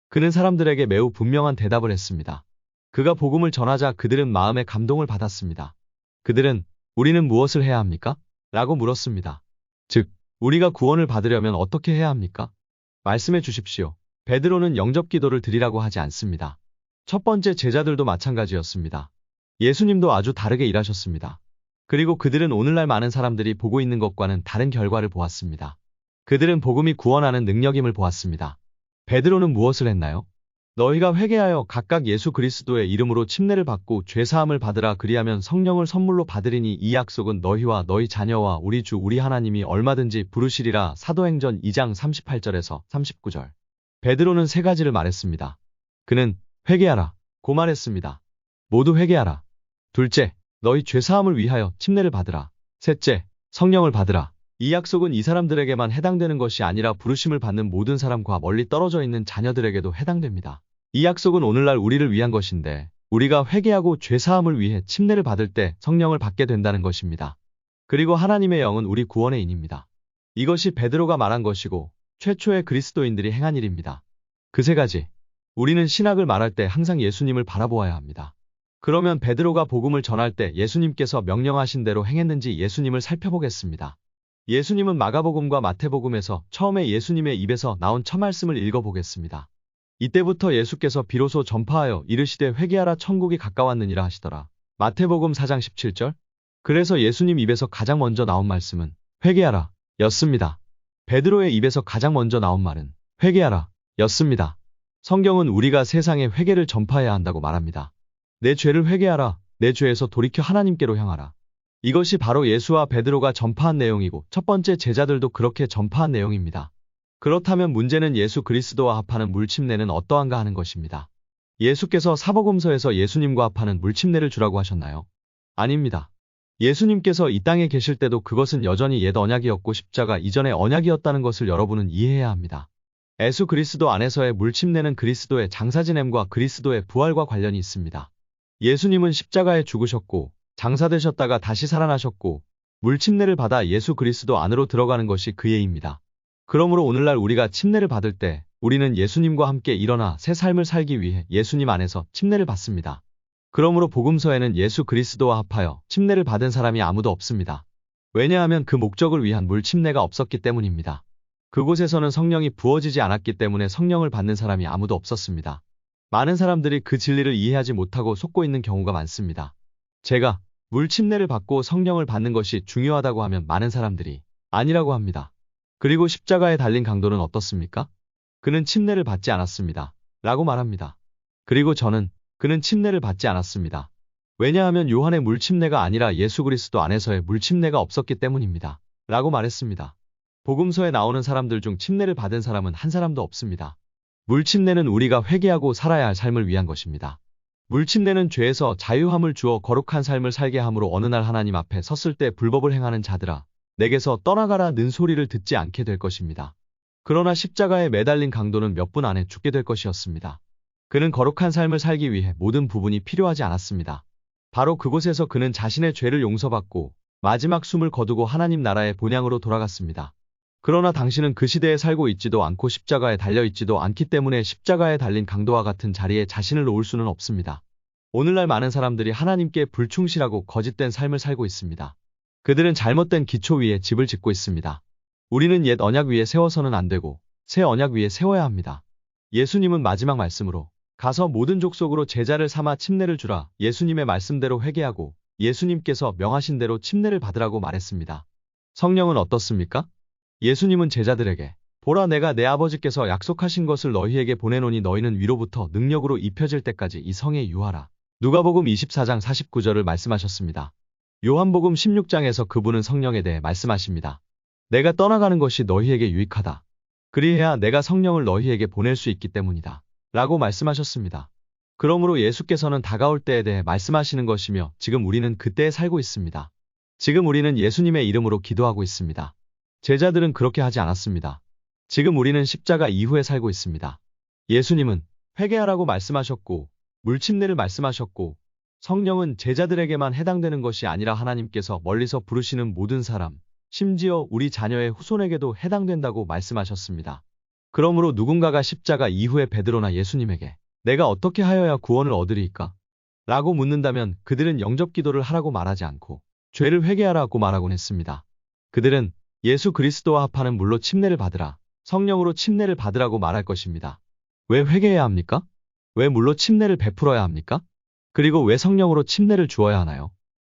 그는 사람들에게 매우 분명한 대답을 했습니다. 그가 복음을 전하자 그들은 마음의 감동을 받았습니다. 그들은 우리는 무엇을 해야 합니까? 라고 물었습니다. 즉, 우리가 구원을 받으려면 어떻게 해야 합니까? 말씀해 주십시오. 베드로는 영접 기도를 드리라고 하지 않습니다. 첫 번째 제자들도 마찬가지였습니다. 예수님도 아주 다르게 일하셨습니다. 그리고 그들은 오늘날 많은 사람들이 보고 있는 것과는 다른 결과를 보았습니다. 그들은 복음이 구원하는 능력임을 보았습니다. 베드로는 무엇을 했나요? 너희가 회개하여 각각 예수 그리스도의 이름으로 침례를 받고 죄사함을 받으라 그리하면 성령을 선물로 받으리니 이 약속은 너희와 너희 자녀와 우리 주 우리 하나님이 얼마든지 부르시리라. 사도행전 2장 38절에서 39절. 베드로는 세 가지를 말했습니다. 그는 회개하라 고 말했습니다. 모두 회개하라. 둘째, 너희 죄사함을 위하여 침례를 받으라. 셋째, 성령을 받으라. 이 약속은 이 사람들에게만 해당되는 것이 아니라 부르심을 받는 모든 사람과 멀리 떨어져 있는 자녀들에게도 해당됩니다. 이 약속은 오늘날 우리를 위한 것인데 우리가 회개하고 죄사함을 위해 침례를 받을 때 성령을 받게 된다는 것입니다. 그리고 하나님의 영은 우리 구원의 인입니다. 이것이 베드로가 말한 것이고 최초의 그리스도인들이 행한 일입니다. 그 세 가지. 우리는 신학을 말할 때 항상 예수님을 바라보아야 합니다. 그러면 베드로가 복음을 전할 때 예수님께서 명령하신 대로 행했는지 예수님을 살펴보겠습니다. 예수님은 마가복음과 마태복음에서 처음에 예수님의 입에서 나온 첫 말씀을 읽어보겠습니다. 이때부터 예수께서 비로소 전파하여 이르시되 회개하라 천국이 가까웠느니라 하시더라. 마태복음 4장 17절. 그래서 예수님 입에서 가장 먼저 나온 말씀은 회개하라 였습니다. 베드로의 입에서 가장 먼저 나온 말은 회개하라 였습니다. 성경은 우리가 세상에 회개를 전파해야 한다고 말합니다. 내 죄를 회개하라. 내 죄에서 돌이켜 하나님께로 향하라. 이것이 바로 예수와 베드로가 전파한 내용이고 첫 번째 제자들도 그렇게 전파한 내용입니다. 그렇다면 문제는 예수 그리스도와 합하는 물침례는 어떠한가 하는 것입니다. 예수께서 사복음서에서 예수님과 합하는 물침례를 주라고 하셨나요? 아닙니다. 예수님께서 이 땅에 계실 때도 그것은 여전히 옛 언약이었고 십자가 이전의 언약이었다는 것을 여러분은 이해해야 합니다. 예수 그리스도 안에서의 물침례는 그리스도의 장사 지냄과 그리스도의 부활과 관련이 있습니다. 예수님은 십자가에 죽으셨고 장사되셨다가 다시 살아나셨고 물침례를 받아 예수 그리스도 안으로 들어가는 것이 그 예입니다. 그러므로 오늘날 우리가 침례를 받을 때 우리는 예수님과 함께 일어나 새 삶을 살기 위해 예수님 안에서 침례를 받습니다. 그러므로 복음서에는 예수 그리스도와 합하여 침례를 받은 사람이 아무도 없습니다. 왜냐하면 그 목적을 위한 물침례가 없었기 때문입니다. 그곳에서는 성령이 부어지지 않았기 때문에 성령을 받는 사람이 아무도 없었습니다. 많은 사람들이 그 진리를 이해하지 못하고 속고 있는 경우가 많습니다. 제가 물침례를 받고 성령을 받는 것이 중요하다고 하면 많은 사람들이 아니라고 합니다. 그리고 십자가에 달린 강도는 어떻습니까? 그는 침례를 받지 않았습니다. 라고 말합니다. 그리고 저는 그는 침례를 받지 않았습니다. 왜냐하면 요한의 물침례가 아니라 예수 그리스도 안에서의 물침례가 없었기 때문입니다. 라고 말했습니다. 복음서에 나오는 사람들 중 침례를 받은 사람은 한 사람도 없습니다. 물침례는 우리가 회개하고 살아야 할 삶을 위한 것입니다. 물침례는 죄에서 자유함을 주어 거룩한 삶을 살게 함으로 어느 날 하나님 앞에 섰을 때 불법을 행하는 자들아 내게서 떠나가라는 소리를 듣지 않게 될 것입니다. 그러나 십자가에 매달린 강도는 몇 분 안에 죽게 될 것이었습니다. 그는 거룩한 삶을 살기 위해 모든 부분이 필요하지 않았습니다. 바로 그곳에서 그는 자신의 죄를 용서받고 마지막 숨을 거두고 하나님 나라의 본향으로 돌아갔습니다. 그러나 당신은 그 시대에 살고 있지도 않고 십자가에 달려있지도 않기 때문에 십자가에 달린 강도와 같은 자리에 자신을 놓을 수는 없습니다. 오늘날 많은 사람들이 하나님께 불충실하고 거짓된 삶을 살고 있습니다. 그들은 잘못된 기초 위에 집을 짓고 있습니다. 우리는 옛 언약 위에 세워서는 안 되고 새 언약 위에 세워야 합니다. 예수님은 마지막 말씀으로 가서 모든 족속으로 제자를 삼아 침례를 주라 예수님의 말씀대로 회개하고 예수님께서 명하신 대로 침례를 받으라고 말했습니다. 성령은 어떻습니까? 예수님은 제자들에게 보라 내가 내 아버지께서 약속하신 것을 너희에게 보내노니 너희는 위로부터 능력으로 입혀질 때까지 이 성에 유하라. 누가복음 24장 49절을 말씀하셨습니다. 요한복음 16장에서 그분은 성령에 대해 말씀하십니다. 내가 떠나가는 것이 너희에게 유익하다. 그리해야 내가 성령을 너희에게 보낼 수 있기 때문이다. 라고 말씀하셨습니다. 그러므로 예수께서는 다가올 때에 대해 말씀하시는 것이며 지금 우리는 그때에 살고 있습니다. 지금 우리는 예수님의 이름으로 기도하고 있습니다. 제자들은 그렇게 하지 않았습니다. 지금 우리는 십자가 이후에 살고 있습니다. 예수님은 회개하라고 말씀하셨고 물침례를 말씀하셨고 성령은 제자들에게만 해당되는 것이 아니라 하나님께서 멀리서 부르시는 모든 사람, 심지어 우리 자녀의 후손에게도 해당된다고 말씀하셨습니다. 그러므로 누군가가 십자가 이후에 베드로나 예수님에게 내가 어떻게 하여야 구원을 얻으리이까? 라고 묻는다면 그들은 영접 기도를 하라고 말하지 않고 죄를 회개하라고 말하곤 했습니다. 그들은 예수 그리스도와 합하는 물로 침례를 받으라, 성령으로 침례를 받으라고 말할 것입니다. 왜 회개해야 합니까? 왜 물로 침례를 베풀어야 합니까? 그리고 왜 성령으로 침례를 주어야 하나요?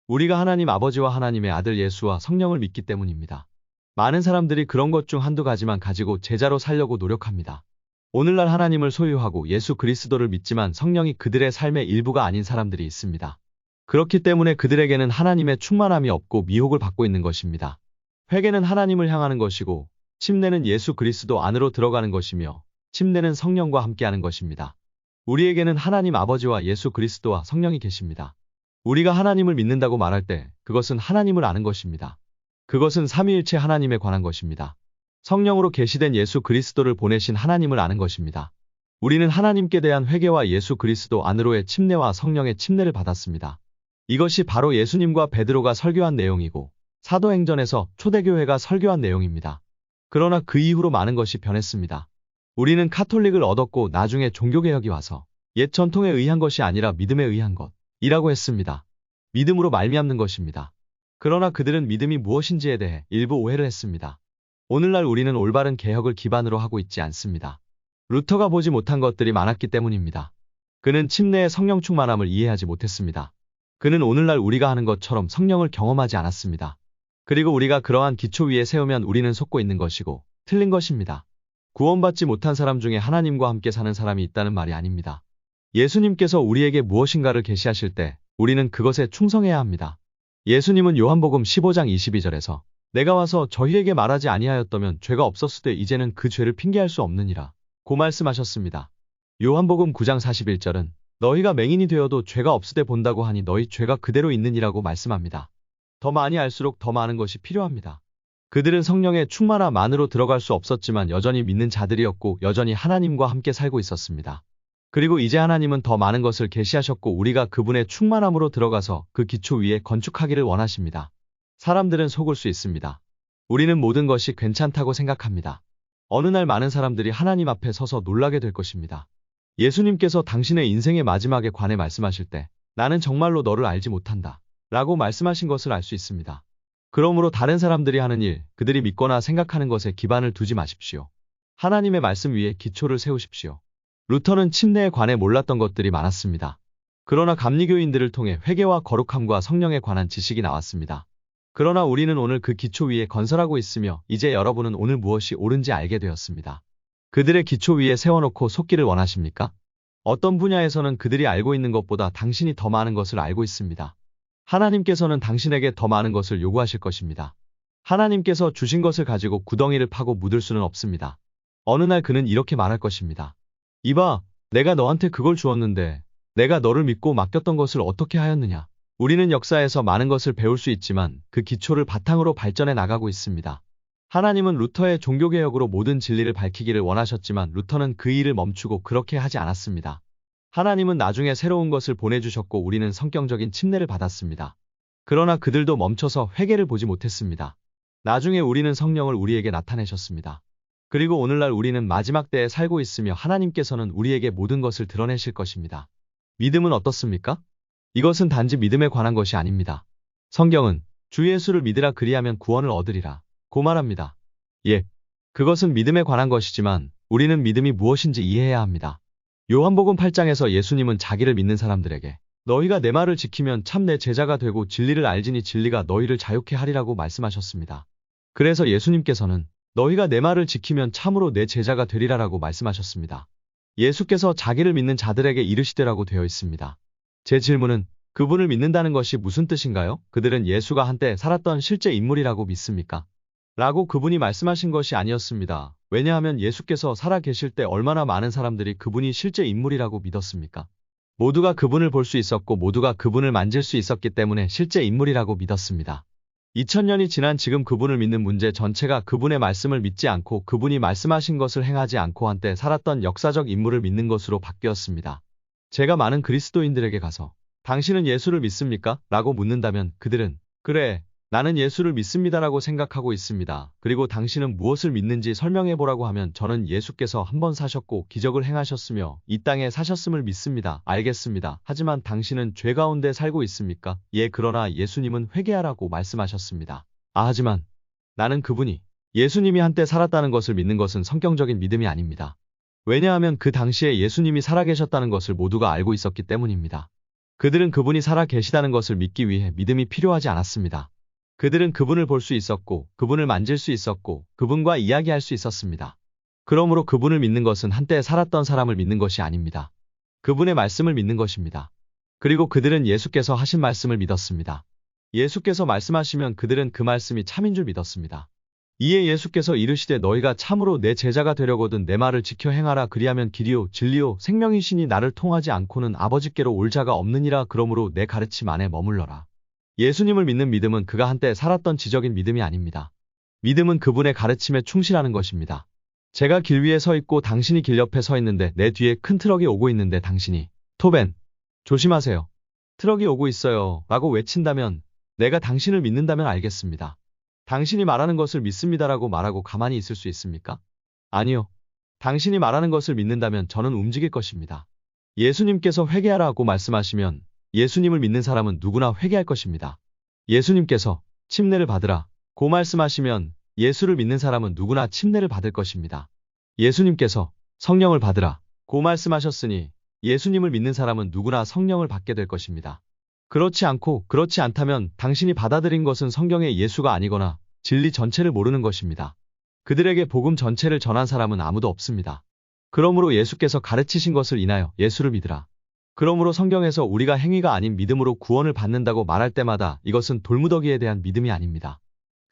우리가 하나님 아버지와 하나님의 아들 예수와 성령을 믿기 때문입니다. 많은 사람들이 그런 것 중 한두 가지만 가지고 제자로 살려고 노력합니다. 오늘날 하나님을 소유하고 예수 그리스도를 믿지만 성령이 그들의 삶의 일부가 아닌 사람들이 있습니다. 그렇기 때문에 그들에게는 하나님의 충만함이 없고 미혹을 받고 있는 것입니다. 회개는 하나님을 향하는 것이고 침례는 예수 그리스도 안으로 들어가는 것이며 침례는 성령과 함께하는 것입니다. 우리에게는 하나님 아버지와 예수 그리스도와 성령이 계십니다. 우리가 하나님을 믿는다고 말할 때 그것은 하나님을 아는 것입니다. 그것은 삼위일체 하나님에 관한 것입니다. 성령으로 계시된 예수 그리스도를 보내신 하나님을 아는 것입니다. 우리는 하나님께 대한 회개와 예수 그리스도 안으로의 침례와 성령의 침례를 받았습니다. 이것이 바로 예수님과 베드로가 설교한 내용이고 사도행전에서 초대교회가 설교한 내용입니다. 그러나 그 이후로 많은 것이 변했습니다. 우리는 카톨릭을 얻었고 나중에 종교개혁이 와서 옛 전통에 의한 것이 아니라 믿음에 의한 것이라고 했습니다. 믿음으로 말미암는 것입니다. 그러나 그들은 믿음이 무엇인지에 대해 일부 오해를 했습니다. 오늘날 우리는 올바른 개혁을 기반으로 하고 있지 않습니다. 루터가 보지 못한 것들이 많았기 때문입니다. 그는 침례의 성령 충만함을 이해하지 못했습니다. 그는 오늘날 우리가 하는 것처럼 성령을 경험하지 않았습니다. 그리고 우리가 그러한 기초 위에 세우면 우리는 속고 있는 것이고 틀린 것입니다. 구원받지 못한 사람 중에 하나님과 함께 사는 사람이 있다는 말이 아닙니다. 예수님께서 우리에게 무엇인가를 계시하실 때 우리는 그것에 충성해야 합니다. 예수님은 요한복음 15장 22절에서 내가 와서 저희에게 말하지 아니하였더면 죄가 없었으되 이제는 그 죄를 핑계할 수 없느니라. 고 말씀하셨습니다. 요한복음 9장 41절은 너희가 맹인이 되어도 죄가 없으되 본다고 하니 너희 죄가 그대로 있느니라고 말씀합니다. 더 많이 알수록 더 많은 것이 필요합니다. 그들은 성령의 충만함만으로 들어갈 수 없었지만 여전히 믿는 자들이었고 여전히 하나님과 함께 살고 있었습니다. 그리고 이제 하나님은 더 많은 것을 계시하셨고 우리가 그분의 충만함으로 들어가서 그 기초 위에 건축하기를 원하십니다. 사람들은 속을 수 있습니다. 우리는 모든 것이 괜찮다고 생각합니다. 어느 날 많은 사람들이 하나님 앞에 서서 놀라게 될 것입니다. 예수님께서 당신의 인생의 마지막에 관해 말씀하실 때 나는 정말로 너를 알지 못한다 라고 말씀하신 것을 알 수 있습니다. 그러므로 다른 사람들이 하는 일, 그들이 믿거나 생각하는 것에 기반을 두지 마십시오. 하나님의 말씀 위에 기초를 세우십시오. 루터는 침례에 관해 몰랐던 것들이 많았습니다. 그러나 감리교인들을 통해 회개와 거룩함과 성령에 관한 지식이 나왔습니다. 그러나 우리는 오늘 그 기초 위에 건설하고 있으며 이제 여러분은 오늘 무엇이 옳은지 알게 되었습니다. 그들의 기초 위에 세워놓고 속기를 원하십니까? 어떤 분야에서는 그들이 알고 있는 것보다 당신이 더 많은 것을 알고 있습니다. 하나님께서는 당신에게 더 많은 것을 요구하실 것입니다. 하나님께서 주신 것을 가지고 구덩이를 파고 묻을 수는 없습니다. 어느 날 그는 이렇게 말할 것입니다. 이봐, 내가 너한테 그걸 주었는데 내가 너를 믿고 맡겼던 것을 어떻게 하였느냐. 우리는 역사에서 많은 것을 배울 수 있지만 그 기초를 바탕으로 발전해 나가고 있습니다. 하나님은 루터의 종교개혁으로 모든 진리를 밝히기를 원하셨지만 루터는 그 일을 멈추고 그렇게 하지 않았습니다. 하나님은 나중에 새로운 것을 보내주셨고 우리는 성경적인 침례를 받았습니다. 그러나 그들도 멈춰서 회개를 보지 못했습니다. 나중에 우리는 성령을 우리에게 나타내셨습니다. 그리고 오늘날 우리는 마지막 때에 살고 있으며 하나님께서는 우리에게 모든 것을 드러내실 것입니다. 믿음은 어떻습니까? 이것은 단지 믿음에 관한 것이 아닙니다. 성경은 주 예수를 믿으라 그리하면 구원을 얻으리라 고 말합니다. 예, 그것은 믿음에 관한 것이지만 우리는 믿음이 무엇인지 이해해야 합니다. 요한복음 8장에서 예수님은 자기를 믿는 사람들에게 너희가 내 말을 지키면 참 내 제자가 되고 진리를 알지니 진리가 너희를 자유케 하리라고 말씀하셨습니다. 그래서 예수님께서는 너희가 내 말을 지키면 참으로 내 제자가 되리라라고 말씀하셨습니다. 예수께서 자기를 믿는 자들에게 이르시되라고 되어 있습니다. 제 질문은 그분을 믿는다는 것이 무슨 뜻인가요? 그들은 예수가 한때 살았던 실제 인물이라고 믿습니까? 라고 그분이 말씀하신 것이 아니었습니다. 왜냐하면 예수께서 살아 계실 때 얼마나 많은 사람들이 그분이 실제 인물이라고 믿었습니까? 모두가 그분을 볼 수 있었고 모두가 그분을 만질 수 있었기 때문에 실제 인물이라고 믿었습니다. 2000년이 지난 지금 그분을 믿는 문제 전체가 그분의 말씀을 믿지 않고 그분이 말씀하신 것을 행하지 않고 한때 살았던 역사적 인물을 믿는 것으로 바뀌었습니다. 제가 많은 그리스도인들에게 가서 당신은 예수를 믿습니까? 라고 묻는다면 그들은 그래, 나는 예수를 믿습니다라고 생각하고 있습니다. 그리고 당신은 무엇을 믿는지 설명해보라고 하면 저는 예수께서 한 번 사셨고 기적을 행하셨으며 이 땅에 사셨음을 믿습니다. 알겠습니다. 하지만 당신은 죄 가운데 살고 있습니까? 예, 그러나 예수님은 회개하라고 말씀하셨습니다. 하지만 나는 그분이 예수님이 한때 살았다는 것을 믿는 것은 성경적인 믿음이 아닙니다. 왜냐하면 그 당시에 예수님이 살아계셨다는 것을 모두가 알고 있었기 때문입니다. 그들은 그분이 살아계시다는 것을 믿기 위해 믿음이 필요하지 않았습니다. 그들은 그분을 볼 수 있었고 그분을 만질 수 있었고 그분과 이야기할 수 있었습니다. 그러므로 그분을 믿는 것은 한때 살았던 사람을 믿는 것이 아닙니다. 그분의 말씀을 믿는 것입니다. 그리고 그들은 예수께서 하신 말씀을 믿었습니다. 예수께서 말씀하시면 그들은 그 말씀이 참인 줄 믿었습니다. 이에 예수께서 이르시되 너희가 참으로 내 제자가 되려거든 내 말을 지켜 행하라 그리하면 길이요 진리요 생명이시니 나를 통하지 않고는 아버지께로 올 자가 없느니라. 그러므로 내 가르침 안에 머물러라. 예수님을 믿는 믿음은 그가 한때 살았던 지적인 믿음이 아닙니다. 믿음은 그분의 가르침에 충실하는 것입니다. 제가 길 위에 서 있고 당신이 길 옆에 서 있는데 내 뒤에 큰 트럭이 오고 있는데 당신이 토벤, 조심하세요. 트럭이 오고 있어요. 라고 외친다면 내가 당신을 믿는다면 알겠습니다. 당신이 말하는 것을 믿습니다라고 말하고 가만히 있을 수 있습니까? 아니요. 당신이 말하는 것을 믿는다면 저는 움직일 것입니다. 예수님께서 회개하라고 말씀하시면 예수님을 믿는 사람은 누구나 회개할 것입니다. 예수님께서 침례를 받으라 고 말씀하시면 예수를 믿는 사람은 누구나 침례를 받을 것입니다. 예수님께서 성령을 받으라 고 말씀하셨으니 예수님을 믿는 사람은 누구나 성령을 받게 될 것입니다. 그렇지 않다면 당신이 받아들인 것은 성경의 예수가 아니거나 진리 전체를 모르는 것입니다. 그들에게 복음 전체를 전한 사람은 아무도 없습니다. 그러므로 예수께서 가르치신 것을 인하여 예수를 믿으라. 그러므로 성경에서 우리가 행위가 아닌 믿음으로 구원을 받는다고 말할 때마다 이것은 돌무더기에 대한 믿음이 아닙니다.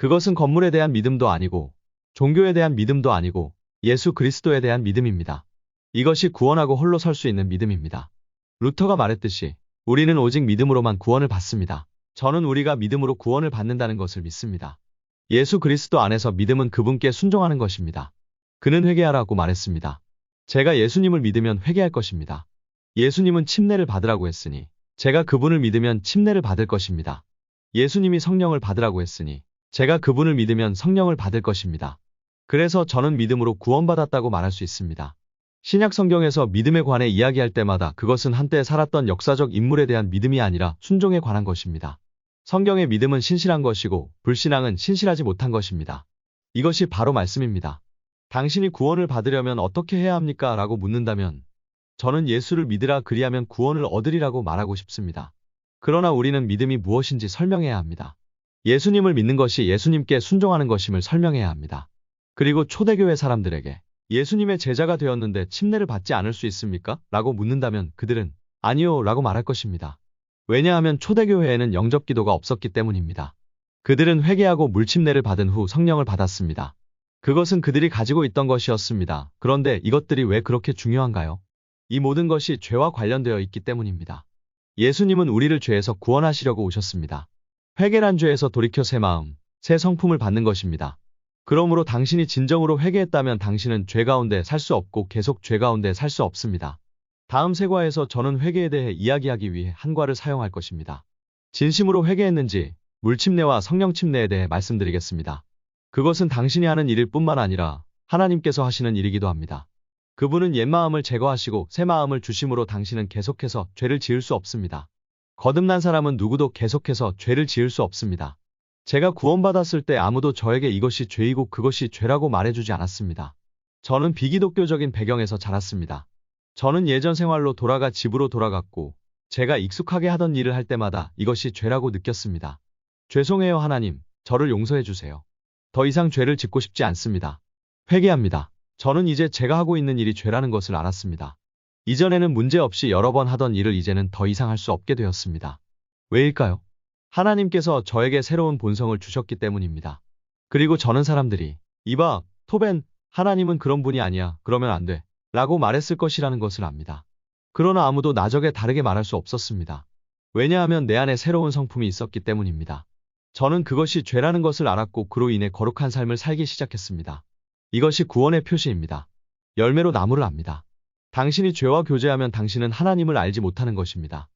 그것은 건물에 대한 믿음도 아니고 종교에 대한 믿음도 아니고 예수 그리스도에 대한 믿음입니다. 이것이 구원하고 홀로 설 수 있는 믿음입니다. 루터가 말했듯이 우리는 오직 믿음으로만 구원을 받습니다. 저는 우리가 믿음으로 구원을 받는다는 것을 믿습니다. 예수 그리스도 안에서 믿음은 그분께 순종하는 것입니다. 그는 회개하라고 말했습니다. 제가 예수님을 믿으면 회개할 것입니다. 예수님은 침례를 받으라고 했으니 제가 그분을 믿으면 침례를 받을 것입니다. 예수님이 성령을 받으라고 했으니 제가 그분을 믿으면 성령을 받을 것입니다. 그래서 저는 믿음으로 구원받았다고 말할 수 있습니다. 신약 성경에서 믿음에 관해 이야기할 때마다 그것은 한때 살았던 역사적 인물에 대한 믿음이 아니라 순종에 관한 것입니다. 성경의 믿음은 신실한 것이고 불신앙은 신실하지 못한 것입니다. 이것이 바로 말씀입니다. 당신이 구원을 받으려면 어떻게 해야 합니까? 라고 묻는다면 저는 예수를 믿으라 그리하면 구원을 얻으리라고 말하고 싶습니다. 그러나 우리는 믿음이 무엇인지 설명해야 합니다. 예수님을 믿는 것이 예수님께 순종하는 것임을 설명해야 합니다. 그리고 초대교회 사람들에게 예수님의 제자가 되었는데 침례를 받지 않을 수 있습니까? 라고 묻는다면 그들은 아니요 라고 말할 것입니다. 왜냐하면 초대교회에는 영접기도가 없었기 때문입니다. 그들은 회개하고 물침례를 받은 후 성령을 받았습니다. 그것은 그들이 가지고 있던 것이었습니다. 그런데 이것들이 왜 그렇게 중요한가요? 이 모든 것이 죄와 관련되어 있기 때문입니다. 예수님은 우리를 죄에서 구원하시려고 오셨습니다. 회개란 죄에서 돌이켜 새 마음, 새 성품을 받는 것입니다. 그러므로 당신이 진정으로 회개했다면 당신은 죄 가운데 살 수 없고 계속 죄 가운데 살 수 없습니다. 다음 세 과에서 저는 회개에 대해 이야기하기 위해 한 과를 사용할 것입니다. 진심으로 회개했는지 물침례와 성령 침례에 대해 말씀드리겠습니다. 그것은 당신이 하는 일일 뿐만 아니라 하나님께서 하시는 일이기도 합니다. 그분은 옛 마음을 제거하시고 새 마음을 주심으로 당신은 계속해서 죄를 지을 수 없습니다. 거듭난 사람은 누구도 계속해서 죄를 지을 수 없습니다. 제가 구원받았을 때 아무도 저에게 이것이 죄이고 그것이 죄라고 말해주지 않았습니다. 저는 비기독교적인 배경에서 자랐습니다. 저는 예전 생활로 돌아가 집으로 돌아갔고 제가 익숙하게 하던 일을 할 때마다 이것이 죄라고 느꼈습니다. 죄송해요 하나님, 저를 용서해 주세요. 더 이상 죄를 짓고 싶지 않습니다. 회개합니다. 저는 이제 제가 하고 있는 일이 죄라는 것을 알았습니다. 이전에는 문제없이 여러 번 하던 일을 이제는 더 이상 할 수 없게 되었습니다. 왜일까요? 하나님께서 저에게 새로운 본성을 주셨기 때문입니다. 그리고 저는 사람들이 이봐, 토벤, 하나님은 그런 분이 아니야. 그러면 안 돼. 라고 말했을 것이라는 것을 압니다. 그러나 아무도 나적에 다르게 말할 수 없었습니다. 왜냐하면 내 안에 새로운 성품이 있었기 때문입니다. 저는 그것이 죄라는 것을 알았고 그로 인해 거룩한 삶을 살기 시작했습니다. 이것이 구원의 표시입니다. 열매로 나무를 압니다. 당신이 죄와 교제하면 당신은 하나님을 알지 못하는 것입니다.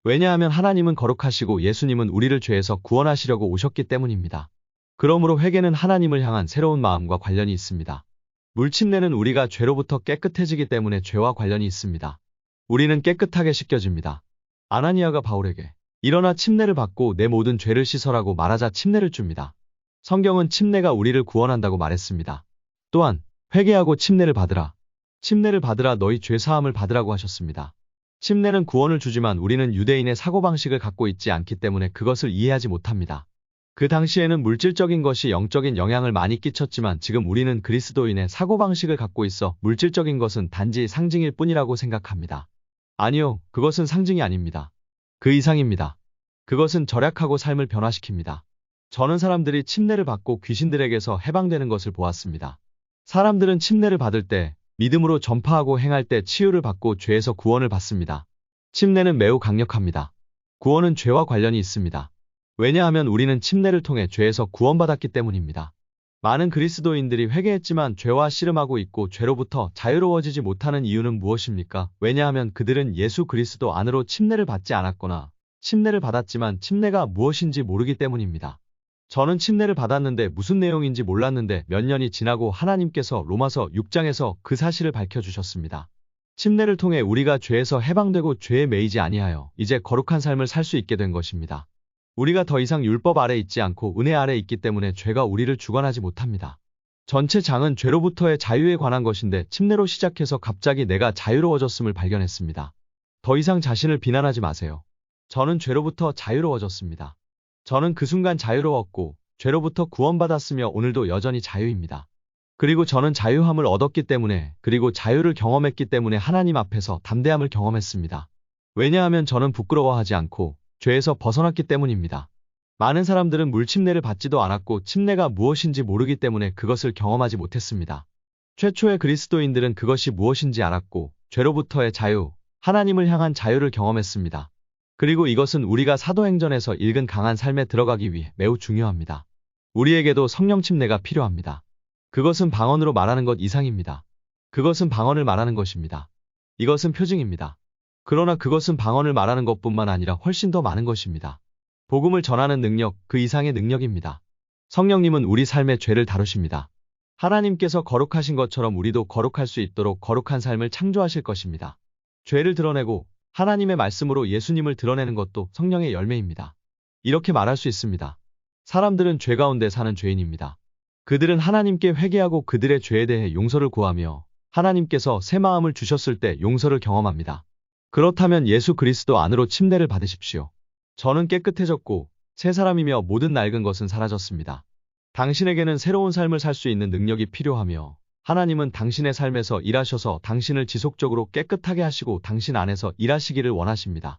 왜냐하면 하나님은 거룩하시고 예수님은 우리를 죄에서 구원하시려고 오셨기 때문입니다. 그러므로 회개는 하나님을 향한 새로운 마음과 관련이 있습니다. 물침례는 우리가 죄로부터 깨끗해지기 때문에 죄와 관련이 있습니다. 우리는 깨끗하게 씻겨집니다. 아나니아가 바울에게 일어나 침례를 받고 내 모든 죄를 씻어라고 말하자 침례를 줍니다. 성경은 침례가 우리를 구원한다고 말했습니다. 또한 회개하고 침례를 받으라. 침례를 받으라 너희 죄 사함을 받으라고 하셨습니다. 침례는 구원을 주지만 우리는 유대인의 사고방식을 갖고 있지 않기 때문에 그것을 이해하지 못합니다. 그 당시에는 물질적인 것이 영적인 영향을 많이 끼쳤지만 지금 우리는 그리스도인의 사고방식을 갖고 있어 물질적인 것은 단지 상징일 뿐이라고 생각합니다. 아니요, 그것은 상징이 아닙니다. 그 이상입니다. 그것은 절약하고 삶을 변화시킵니다. 저는 사람들이 침례를 받고 귀신들에게서 해방되는 것을 보았습니다. 사람들은 침례를 받을 때 믿음으로 전파하고 행할 때 치유를 받고 죄에서 구원을 받습니다. 침례는 매우 강력합니다. 구원은 죄와 관련이 있습니다. 왜냐하면 우리는 침례를 통해 죄에서 구원받았기 때문입니다. 많은 그리스도인들이 회개했지만 죄와 씨름하고 있고 죄로부터 자유로워지지 못하는 이유는 무엇입니까? 왜냐하면 그들은 예수 그리스도 안으로 침례를 받지 않았거나 침례를 받았지만 침례가 무엇인지 모르기 때문입니다. 저는 침례를 받았는데 무슨 내용인지 몰랐는데 몇 년이 지나고 하나님께서 로마서 6장에서 그 사실을 밝혀주셨습니다. 침례를 통해 우리가 죄에서 해방되고 죄에 매이지 아니하여 이제 거룩한 삶을 살 수 있게 된 것입니다. 우리가 더 이상 율법 아래 있지 않고 은혜 아래 있기 때문에 죄가 우리를 주관하지 못합니다. 전체 장은 죄로부터의 자유에 관한 것인데 침례로 시작해서 갑자기 내가 자유로워졌음을 발견했습니다. 더 이상 자신을 비난하지 마세요. 저는 죄로부터 자유로워졌습니다. 저는 그 순간 자유로웠고 죄로부터 구원받았으며 오늘도 여전히 자유입니다. 그리고 저는 자유함을 얻었기 때문에 그리고 자유를 경험했기 때문에 하나님 앞에서 담대함을 경험했습니다. 왜냐하면 저는 부끄러워하지 않고 죄에서 벗어났기 때문입니다. 많은 사람들은 물침례를 받지도 않았고 침례가 무엇인지 모르기 때문에 그것을 경험하지 못했습니다. 최초의 그리스도인들은 그것이 무엇인지 알았고 죄로부터의 자유, 하나님을 향한 자유를 경험했습니다. 그리고 이것은 우리가 사도행전에서 읽은 강한 삶에 들어가기 위해 매우 중요합니다. 우리에게도 성령 침례가 필요합니다. 그것은 방언으로 말하는 것 이상입니다. 그것은 방언을 말하는 것입니다. 이것은 표징입니다. 그러나 그것은 방언을 말하는 것뿐만 아니라 훨씬 더 많은 것입니다. 복음을 전하는 능력, 그 이상의 능력입니다. 성령님은 우리 삶의 죄를 다루십니다. 하나님께서 거룩하신 것처럼 우리도 거룩할 수 있도록 거룩한 삶을 창조하실 것입니다. 죄를 드러내고 하나님의 말씀으로 예수님을 드러내는 것도 성령의 열매입니다. 이렇게 말할 수 있습니다. 사람들은 죄 가운데 사는 죄인입니다. 그들은 하나님께 회개하고 그들의 죄에 대해 용서를 구하며 하나님께서 새 마음을 주셨을 때 용서를 경험합니다. 그렇다면 예수 그리스도 안으로 침례를 받으십시오. 저는 깨끗해졌고 새 사람이며 모든 낡은 것은 사라졌습니다. 당신에게는 새로운 삶을 살 수 있는 능력이 필요하며 하나님은 당신의 삶에서 일하셔서 당신을 지속적으로 깨끗하게 하시고 당신 안에서 일하시기를 원하십니다.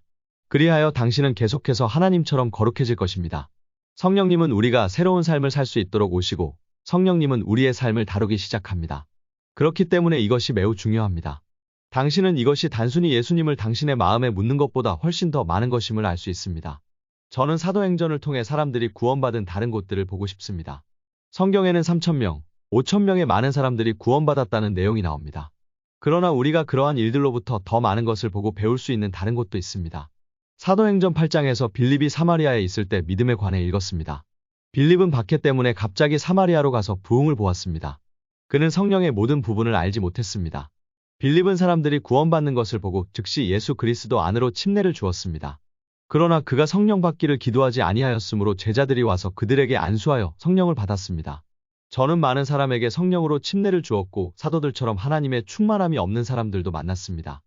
그리하여 당신은 계속해서 하나님처럼 거룩해질 것입니다. 성령님은 우리가 새로운 삶을 살 수 있도록 오시고 성령님은 우리의 삶을 다루기 시작합니다. 그렇기 때문에 이것이 매우 중요합니다. 당신은 이것이 단순히 예수님을 당신의 마음에 묻는 것보다 훨씬 더 많은 것임을 알 수 있습니다. 저는 사도행전을 통해 사람들이 구원받은 다른 곳들을 보고 싶습니다. 성경에는 3,000명, 5,000명의 많은 사람들이 구원받았다는 내용이 나옵니다. 그러나 우리가 그러한 일들로부터 더 많은 것을 보고 배울 수 있는 다른 곳도 있습니다. 사도행전 8장에서 빌립이 사마리아에 있을 때 믿음에 관해 읽었습니다. 빌립은 박해 때문에 갑자기 사마리아로 가서 부흥을 보았습니다. 그는 성령의 모든 부분을 알지 못했습니다. 빌립은 사람들이 구원받는 것을 보고 즉시 예수 그리스도 안으로 침례를 주었습니다. 그러나 그가 성령 받기를 기도하지 아니하였으므로 제자들이 와서 그들에게 안수하여 성령을 받았습니다. 저는 많은 사람에게 성령으로 침례를 주었고 사도들처럼 하나님의 충만함이 없는 사람들도 만났습니다.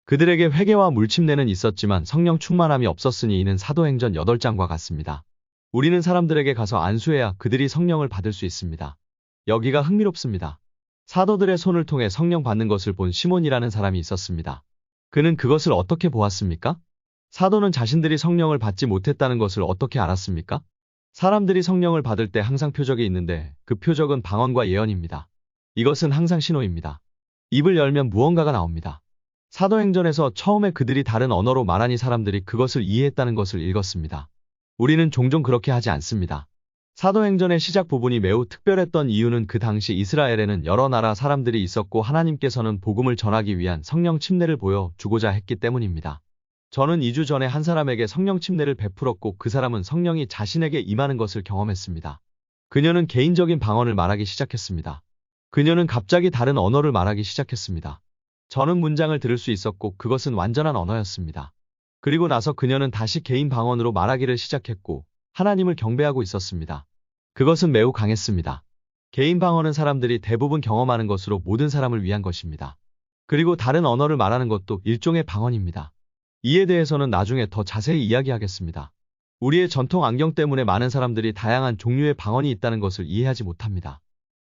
그들에게 회개와 물침례는 있었지만 성령 충만함이 없었으니 이는 사도행전 8장과 같습니다. 우리는 사람들에게 가서 안수해야 그들이 성령을 받을 수 있습니다. 여기가 흥미롭습니다. 사도들의 손을 통해 성령 받는 것을 본 시몬이라는 사람이 있었습니다. 그는 그것을 어떻게 보았습니까? 사도는 자신들이 성령을 받지 못했다는 것을 어떻게 알았습니까? 사람들이 성령을 받을 때 항상 표적이 있는데 그 표적은 방언과 예언입니다. 이것은 항상 신호입니다. 입을 열면 무언가가 나옵니다. 사도행전에서 처음에 그들이 다른 언어로 말하니 사람들이 그것을 이해했다는 것을 읽었습니다. 우리는 종종 그렇게 하지 않습니다. 사도행전의 시작 부분이 매우 특별했던 이유는 그 당시 이스라엘에는 여러 나라 사람들이 있었고 하나님께서는 복음을 전하기 위한 성령 침례를 보여 주고자 했기 때문입니다. 저는 2주 전에 한 사람에게 성령 침례를 베풀었고 그 사람은 성령이 자신에게 임하는 것을 경험했습니다. 그녀는 개인적인 방언을 말하기 시작했습니다. 그녀는 갑자기 다른 언어를 말하기 시작했습니다. 저는 문장을 들을 수 있었고 그것은 완전한 언어였습니다. 그리고 나서 그녀는 다시 개인 방언으로 말하기를 시작했고 하나님을 경배하고 있었습니다. 그것은 매우 강했습니다. 개인 방언은 사람들이 대부분 경험하는 것으로 모든 사람을 위한 것입니다. 그리고 다른 언어를 말하는 것도 일종의 방언입니다. 이에 대해서는 나중에 더 자세히 이야기하겠습니다. 우리의 전통 안경 때문에 많은 사람들이 다양한 종류의 방언이 있다는 것을 이해하지 못합니다.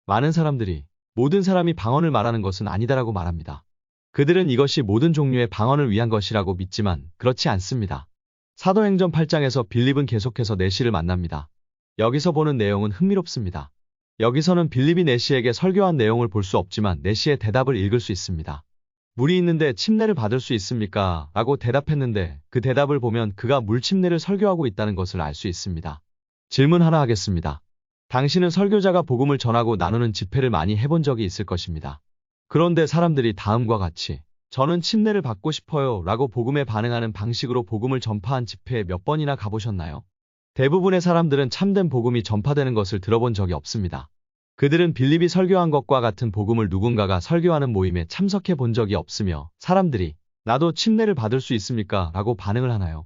많은 사람들이 모든 사람이 방언을 말하는 것은 아니다라고 말합니다. 그들은 이것이 모든 종류의 방언을 위한 것이라고 믿지만 그렇지 않습니다. 사도행전 8장에서 빌립은 계속해서 내시를 만납니다. 여기서 보는 내용은 흥미롭습니다. 여기서는 빌립이 내시에게 설교한 내용을 볼 수 없지만 내시의 대답을 읽을 수 있습니다. 물이 있는데 침례를 받을 수 있습니까? 라고 대답했는데 그 대답을 보면 그가 물침례를 설교하고 있다는 것을 알 수 있습니다. 질문 하나 하겠습니다. 당신은 설교자가 복음을 전하고 나누는 집회를 많이 해본 적이 있을 것입니다. 그런데 사람들이 다음과 같이 저는 침례를 받고 싶어요 라고 복음에 반응하는 방식으로 복음을 전파한 집회에 몇 번이나 가보셨나요? 대부분의 사람들은 참된 복음이 전파되는 것을 들어본 적이 없습니다. 그들은 빌립이 설교한 것과 같은 복음을 누군가가 설교하는 모임에 참석해 본 적이 없으며 사람들이 나도 침례를 받을 수 있습니까? 라고 반응을 하나요?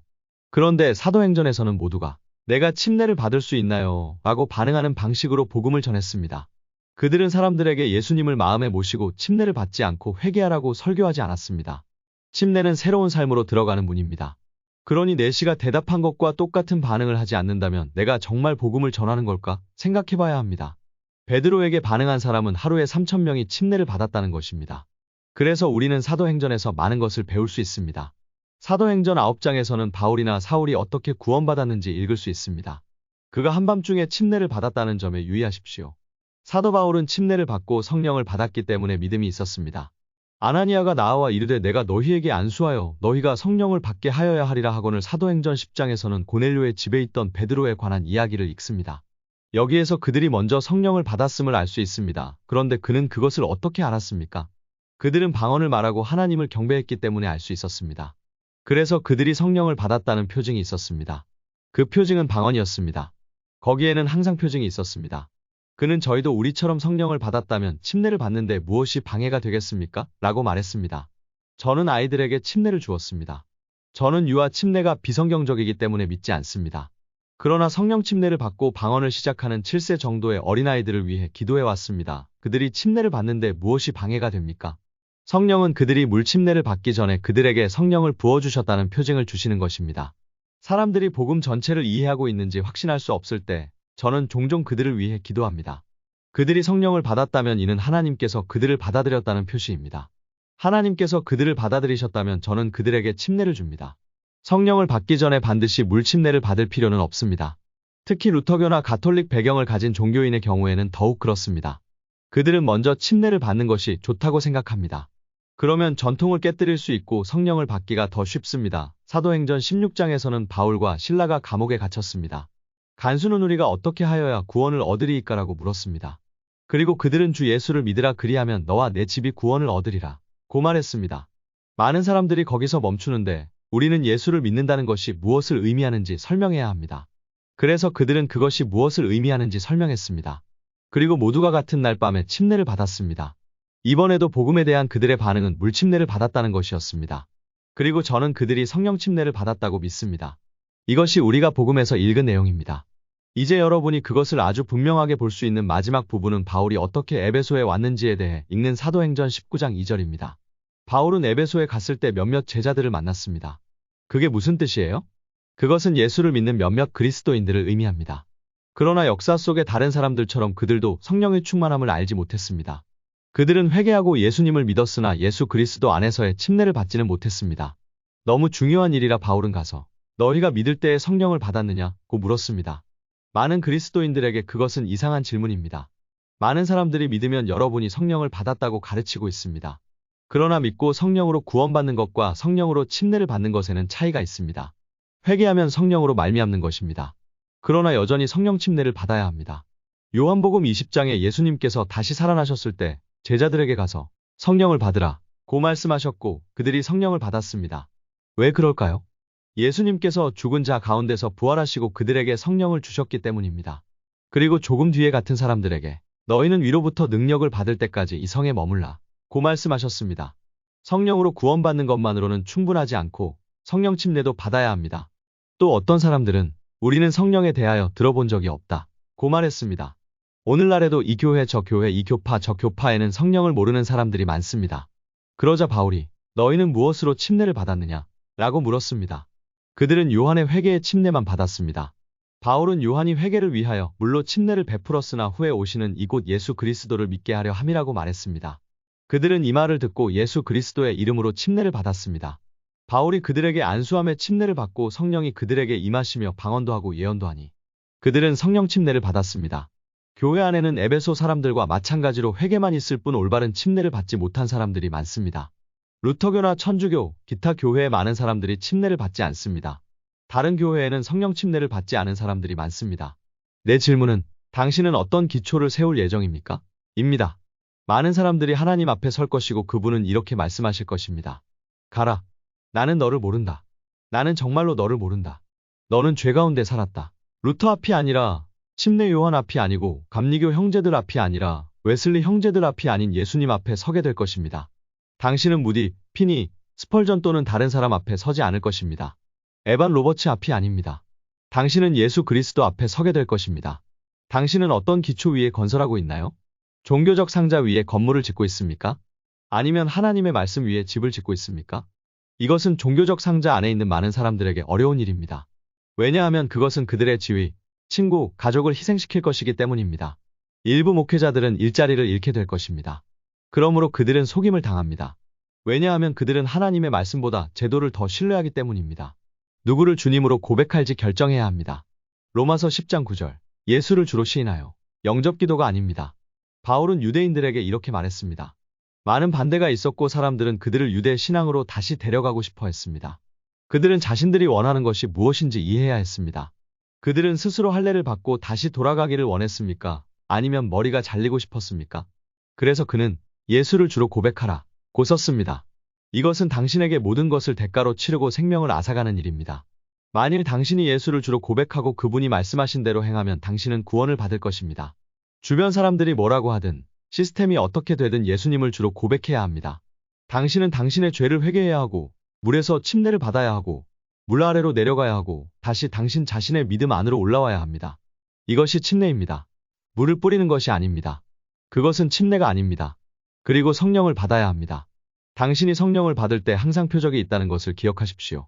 그런데 사도행전에서는 모두가 내가 침례를 받을 수 있나요? 라고 반응하는 방식으로 복음을 전했습니다. 그들은 사람들에게 예수님을 마음에 모시고 침례를 받지 않고 회개하라고 설교하지 않았습니다. 침례는 새로운 삶으로 들어가는 문입니다. 그러니 내시가 대답한 것과 똑같은 반응을 하지 않는다면 내가 정말 복음을 전하는 걸까 생각해봐야 합니다. 베드로에게 반응한 사람은 하루에 3,000명이 침례를 받았다는 것입니다. 그래서 우리는 사도행전에서 많은 것을 배울 수 있습니다. 사도행전 9장에서는 바울이나 사울이 어떻게 구원받았는지 읽을 수 있습니다. 그가 한밤중에 침례를 받았다는 점에 유의하십시오. 사도 바울은 침례를 받고 성령을 받았기 때문에 믿음이 있었습니다. 아나니아가 나와 이르되 내가 너희에게 안수하여 너희가 성령을 받게 하여야 하리라 하거늘 사도행전 10장에서는 고넬료의 집에 있던 베드로에 관한 이야기를 읽습니다. 여기에서 그들이 먼저 성령을 받았음을 알 수 있습니다. 그런데 그는 그것을 어떻게 알았습니까? 그들은 방언을 말하고 하나님을 경배했기 때문에 알 수 있었습니다. 그래서 그들이 성령을 받았다는 표징이 있었습니다. 그 표징은 방언이었습니다. 거기에는 항상 표징이 있었습니다. 그는 저희도 우리처럼 성령을 받았다면 침례를 받는데 무엇이 방해가 되겠습니까? 라고 말했습니다. 저는 아이들에게 침례를 주었습니다. 저는 유아 침례가 비성경적이기 때문에 믿지 않습니다. 그러나 성령 침례를 받고 방언을 시작하는 7세 정도의 어린아이들을 위해 기도해 왔습니다. 그들이 침례를 받는데 무엇이 방해가 됩니까? 성령은 그들이 물 침례를 받기 전에 그들에게 성령을 부어주셨다는 표징을 주시는 것입니다. 사람들이 복음 전체를 이해하고 있는지 확신할 수 없을 때 저는 종종 그들을 위해 기도합니다. 그들이 성령을 받았다면 이는 하나님께서 그들을 받아들였다는 표시입니다. 하나님께서 그들을 받아들이셨다면 저는 그들에게 침례를 줍니다. 성령을 받기 전에 반드시 물 침례를 받을 필요는 없습니다. 특히 루터교나 가톨릭 배경을 가진 종교인의 경우에는 더욱 그렇습니다. 그들은 먼저 침례를 받는 것이 좋다고 생각합니다. 그러면 전통을 깨뜨릴 수 있고 성령을 받기가 더 쉽습니다. 사도행전 16장에서는 바울과 실라가 감옥에 갇혔습니다. 간수는 우리가 어떻게 하여야 구원을 얻으리이까라고 물었습니다. 그리고 그들은 주 예수를 믿으라 그리하면 너와 내 집이 구원을 얻으리라 고 말했습니다. 많은 사람들이 거기서 멈추는데 우리는 예수를 믿는다는 것이 무엇을 의미하는지 설명해야 합니다. 그래서 그들은 그것이 무엇을 의미하는지 설명했습니다. 그리고 모두가 같은 날 밤에 침례를 받았습니다. 이번에도 복음에 대한 그들의 반응은 물 침례를 받았다는 것이었습니다. 그리고 저는 그들이 성령 침례를 받았다고 믿습니다. 이것이 우리가 복음에서 읽은 내용입니다. 이제 여러분이 그것을 아주 분명하게 볼 수 있는 마지막 부분은 바울이 어떻게 에베소에 왔는지에 대해 읽는 사도행전 19장 2절입니다. 바울은 에베소에 갔을 때 몇몇 제자들을 만났습니다. 그게 무슨 뜻이에요? 그것은 예수를 믿는 몇몇 그리스도인들을 의미합니다. 그러나 역사 속의 다른 사람들처럼 그들도 성령의 충만함을 알지 못했습니다. 그들은 회개하고 예수님을 믿었으나 예수 그리스도 안에서의 침례를 받지는 못했습니다. 너무 중요한 일이라 바울은 가서 너희가 믿을 때에 성령을 받았느냐고 물었습니다. 많은 그리스도인들에게 그것은 이상한 질문입니다. 많은 사람들이 믿으면 여러분이 성령을 받았다고 가르치고 있습니다. 그러나 믿고 성령으로 구원받는 것과 성령으로 침례를 받는 것에는 차이가 있습니다. 회개하면 성령으로 말미암는 것입니다. 그러나 여전히 성령 침례를 받아야 합니다. 요한복음 20장에 예수님께서 다시 살아나셨을 때 제자들에게 가서 성령을 받으라 고 말씀하셨고 그들이 성령을 받았습니다. 왜 그럴까요? 예수님께서 죽은 자 가운데서 부활하시고 그들에게 성령을 주셨기 때문입니다. 그리고 조금 뒤에 같은 사람들에게 너희는 위로부터 능력을 받을 때까지 이 성에 머물라 고 말씀하셨습니다. 성령으로 구원받는 것만으로는 충분하지 않고 성령 침례도 받아야 합니다. 또 어떤 사람들은 우리는 성령에 대하여 들어본 적이 없다 고 말했습니다. 오늘날에도 이 교회 저 교회 이 교파 저 교파에는 성령을 모르는 사람들이 많습니다. 그러자 바울이 너희는 무엇으로 침례를 받았느냐 라고 물었습니다. 그들은 요한의 회개의 침례만 받았습니다. 바울은 요한이 회개를 위하여 물로 침례를 베풀었으나 후에 오시는 이곳 예수 그리스도를 믿게 하려 함이라고 말했습니다. 그들은 이 말을 듣고 예수 그리스도의 이름으로 침례를 받았습니다. 바울이 그들에게 안수함에 침례를 받고 성령이 그들에게 임하시며 방언도 하고 예언도 하니 그들은 성령 침례를 받았습니다. 교회 안에는 에베소 사람들과 마찬가지로 회개만 있을 뿐 올바른 침례를 받지 못한 사람들이 많습니다. 루터교나 천주교, 기타 교회의 많은 사람들이 침례를 받지 않습니다. 다른 교회에는 성령 침례를 받지 않은 사람들이 많습니다. 내 질문은 당신은 어떤 기초를 세울 예정입니까? 입니다. 많은 사람들이 하나님 앞에 설 것이고 그분은 이렇게 말씀하실 것입니다. 가라. 나는 너를 모른다. 나는 정말로 너를 모른다. 너는 죄 가운데 살았다. 루터 앞이 아니라 침례 요한 앞이 아니고 감리교 형제들 앞이 아니라 웨슬리 형제들 앞이 아닌 예수님 앞에 서게 될 것입니다. 당신은 무디, 피니, 스펄전 또는 다른 사람 앞에 서지 않을 것입니다. 에반 로버츠 앞이 아닙니다. 당신은 예수 그리스도 앞에 서게 될 것입니다. 당신은 어떤 기초 위에 건설하고 있나요? 종교적 상자 위에 건물을 짓고 있습니까? 아니면 하나님의 말씀 위에 집을 짓고 있습니까? 이것은 종교적 상자 안에 있는 많은 사람들에게 어려운 일입니다. 왜냐하면 그것은 그들의 지위, 친구, 가족을 희생시킬 것이기 때문입니다. 일부 목회자들은 일자리를 잃게 될 것입니다. 그러므로 그들은 속임을 당합니다. 왜냐하면 그들은 하나님의 말씀보다 제도를 더 신뢰하기 때문입니다. 누구를 주님으로 고백할지 결정해야 합니다. 로마서 10장 9절. 예수를 주로 시인하여. 영접 기도가 아닙니다. 바울은 유대인들에게 이렇게 말했습니다. 많은 반대가 있었고 사람들은 그들을 유대 신앙으로 다시 데려가고 싶어 했습니다. 그들은 자신들이 원하는 것이 무엇인지 이해해야 했습니다. 그들은 스스로 할례를 받고 다시 돌아가기를 원했습니까? 아니면 머리가 잘리고 싶었습니까? 그래서 그는 예수를 주로 고백하라 고 썼습니다. 이것은 당신에게 모든 것을 대가로 치르고 생명을 앗아가는 일입니다. 만일 당신이 예수를 주로 고백하고 그분이 말씀하신 대로 행하면 당신은 구원을 받을 것입니다. 주변 사람들이 뭐라고 하든 시스템이 어떻게 되든 예수님을 주로 고백해야 합니다. 당신은 당신의 죄를 회개해야 하고 물에서 침례를 받아야 하고 물 아래로 내려가야 하고 다시 당신 자신의 믿음 안으로 올라와야 합니다. 이것이 침례입니다. 물을 뿌리는 것이 아닙니다. 그것은 침례가 아닙니다. 그리고 성령을 받아야 합니다. 당신이 성령을 받을 때 항상 표적이 있다는 것을 기억하십시오.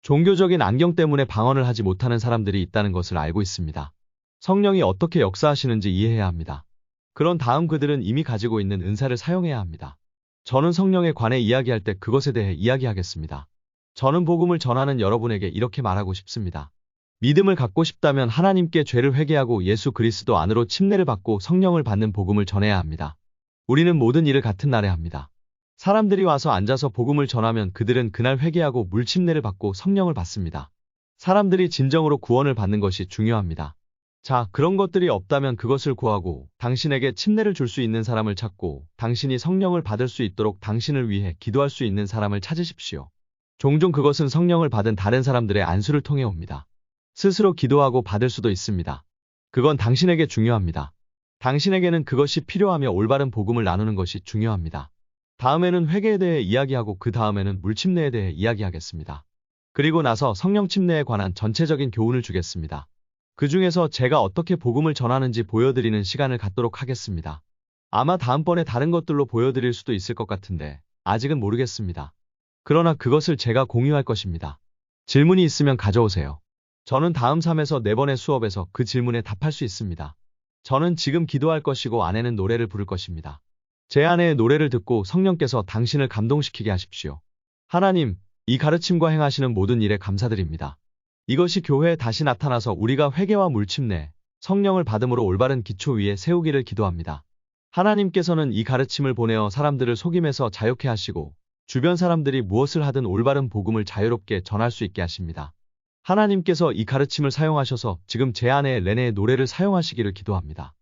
종교적인 안경 때문에 방언을 하지 못하는 사람들이 있다는 것을 알고 있습니다. 성령이 어떻게 역사하시는지 이해해야 합니다. 그런 다음 그들은 이미 가지고 있는 은사를 사용해야 합니다. 저는 성령에 관해 이야기할 때 그것에 대해 이야기하겠습니다. 저는 복음을 전하는 여러분에게 이렇게 말하고 싶습니다. 믿음을 갖고 싶다면 하나님께 죄를 회개하고 예수 그리스도 안으로 침례를 받고 성령을 받는 복음을 전해야 합니다. 우리는 모든 일을 같은 날에 합니다. 사람들이 와서 앉아서 복음을 전하면 그들은 그날 회개하고 물 침례를 받고 성령을 받습니다. 사람들이 진정으로 구원을 받는 것이 중요합니다. 자, 그런 것들이 없다면 그것을 구하고 당신에게 침례를 줄 수 있는 사람을 찾고 당신이 성령을 받을 수 있도록 당신을 위해 기도할 수 있는 사람을 찾으십시오. 종종 그것은 성령을 받은 다른 사람들의 안수를 통해 옵니다. 스스로 기도하고 받을 수도 있습니다. 그건 당신에게 중요합니다. 당신에게는 그것이 필요하며 올바른 복음을 나누는 것이 중요합니다. 다음에는 회개에 대해 이야기하고 그 다음에는 물침례에 대해 이야기하겠습니다. 그리고 나서 성령 침례에 관한 전체적인 교훈을 주겠습니다. 그 중에서 제가 어떻게 복음을 전하는지 보여드리는 시간을 갖도록 하겠습니다. 아마 다음번에 다른 것들로 보여드릴 수도 있을 것 같은데 아직은 모르겠습니다. 그러나 그것을 제가 공유할 것입니다. 질문이 있으면 가져오세요. 저는 다음 3에서 4번의 수업에서 그 질문에 답할 수 있습니다. 저는 지금 기도할 것이고 아내는 노래를 부를 것입니다. 제 아내의 노래를 듣고 성령께서 당신을 감동시키게 하십시오. 하나님, 이 가르침과 행하시는 모든 일에 감사드립니다. 이것이 교회에 다시 나타나서 우리가 회개와 물침례, 성령을 받음으로 올바른 기초 위에 세우기를 기도합니다. 하나님께서는 이 가르침을 보내어 사람들을 속임에서 자유케 하시고 주변 사람들이 무엇을 하든 올바른 복음을 자유롭게 전할 수 있게 하십니다. 하나님께서 이 가르침을 사용하셔서 지금 제 아내 레네의 노래를 사용하시기를 기도합니다.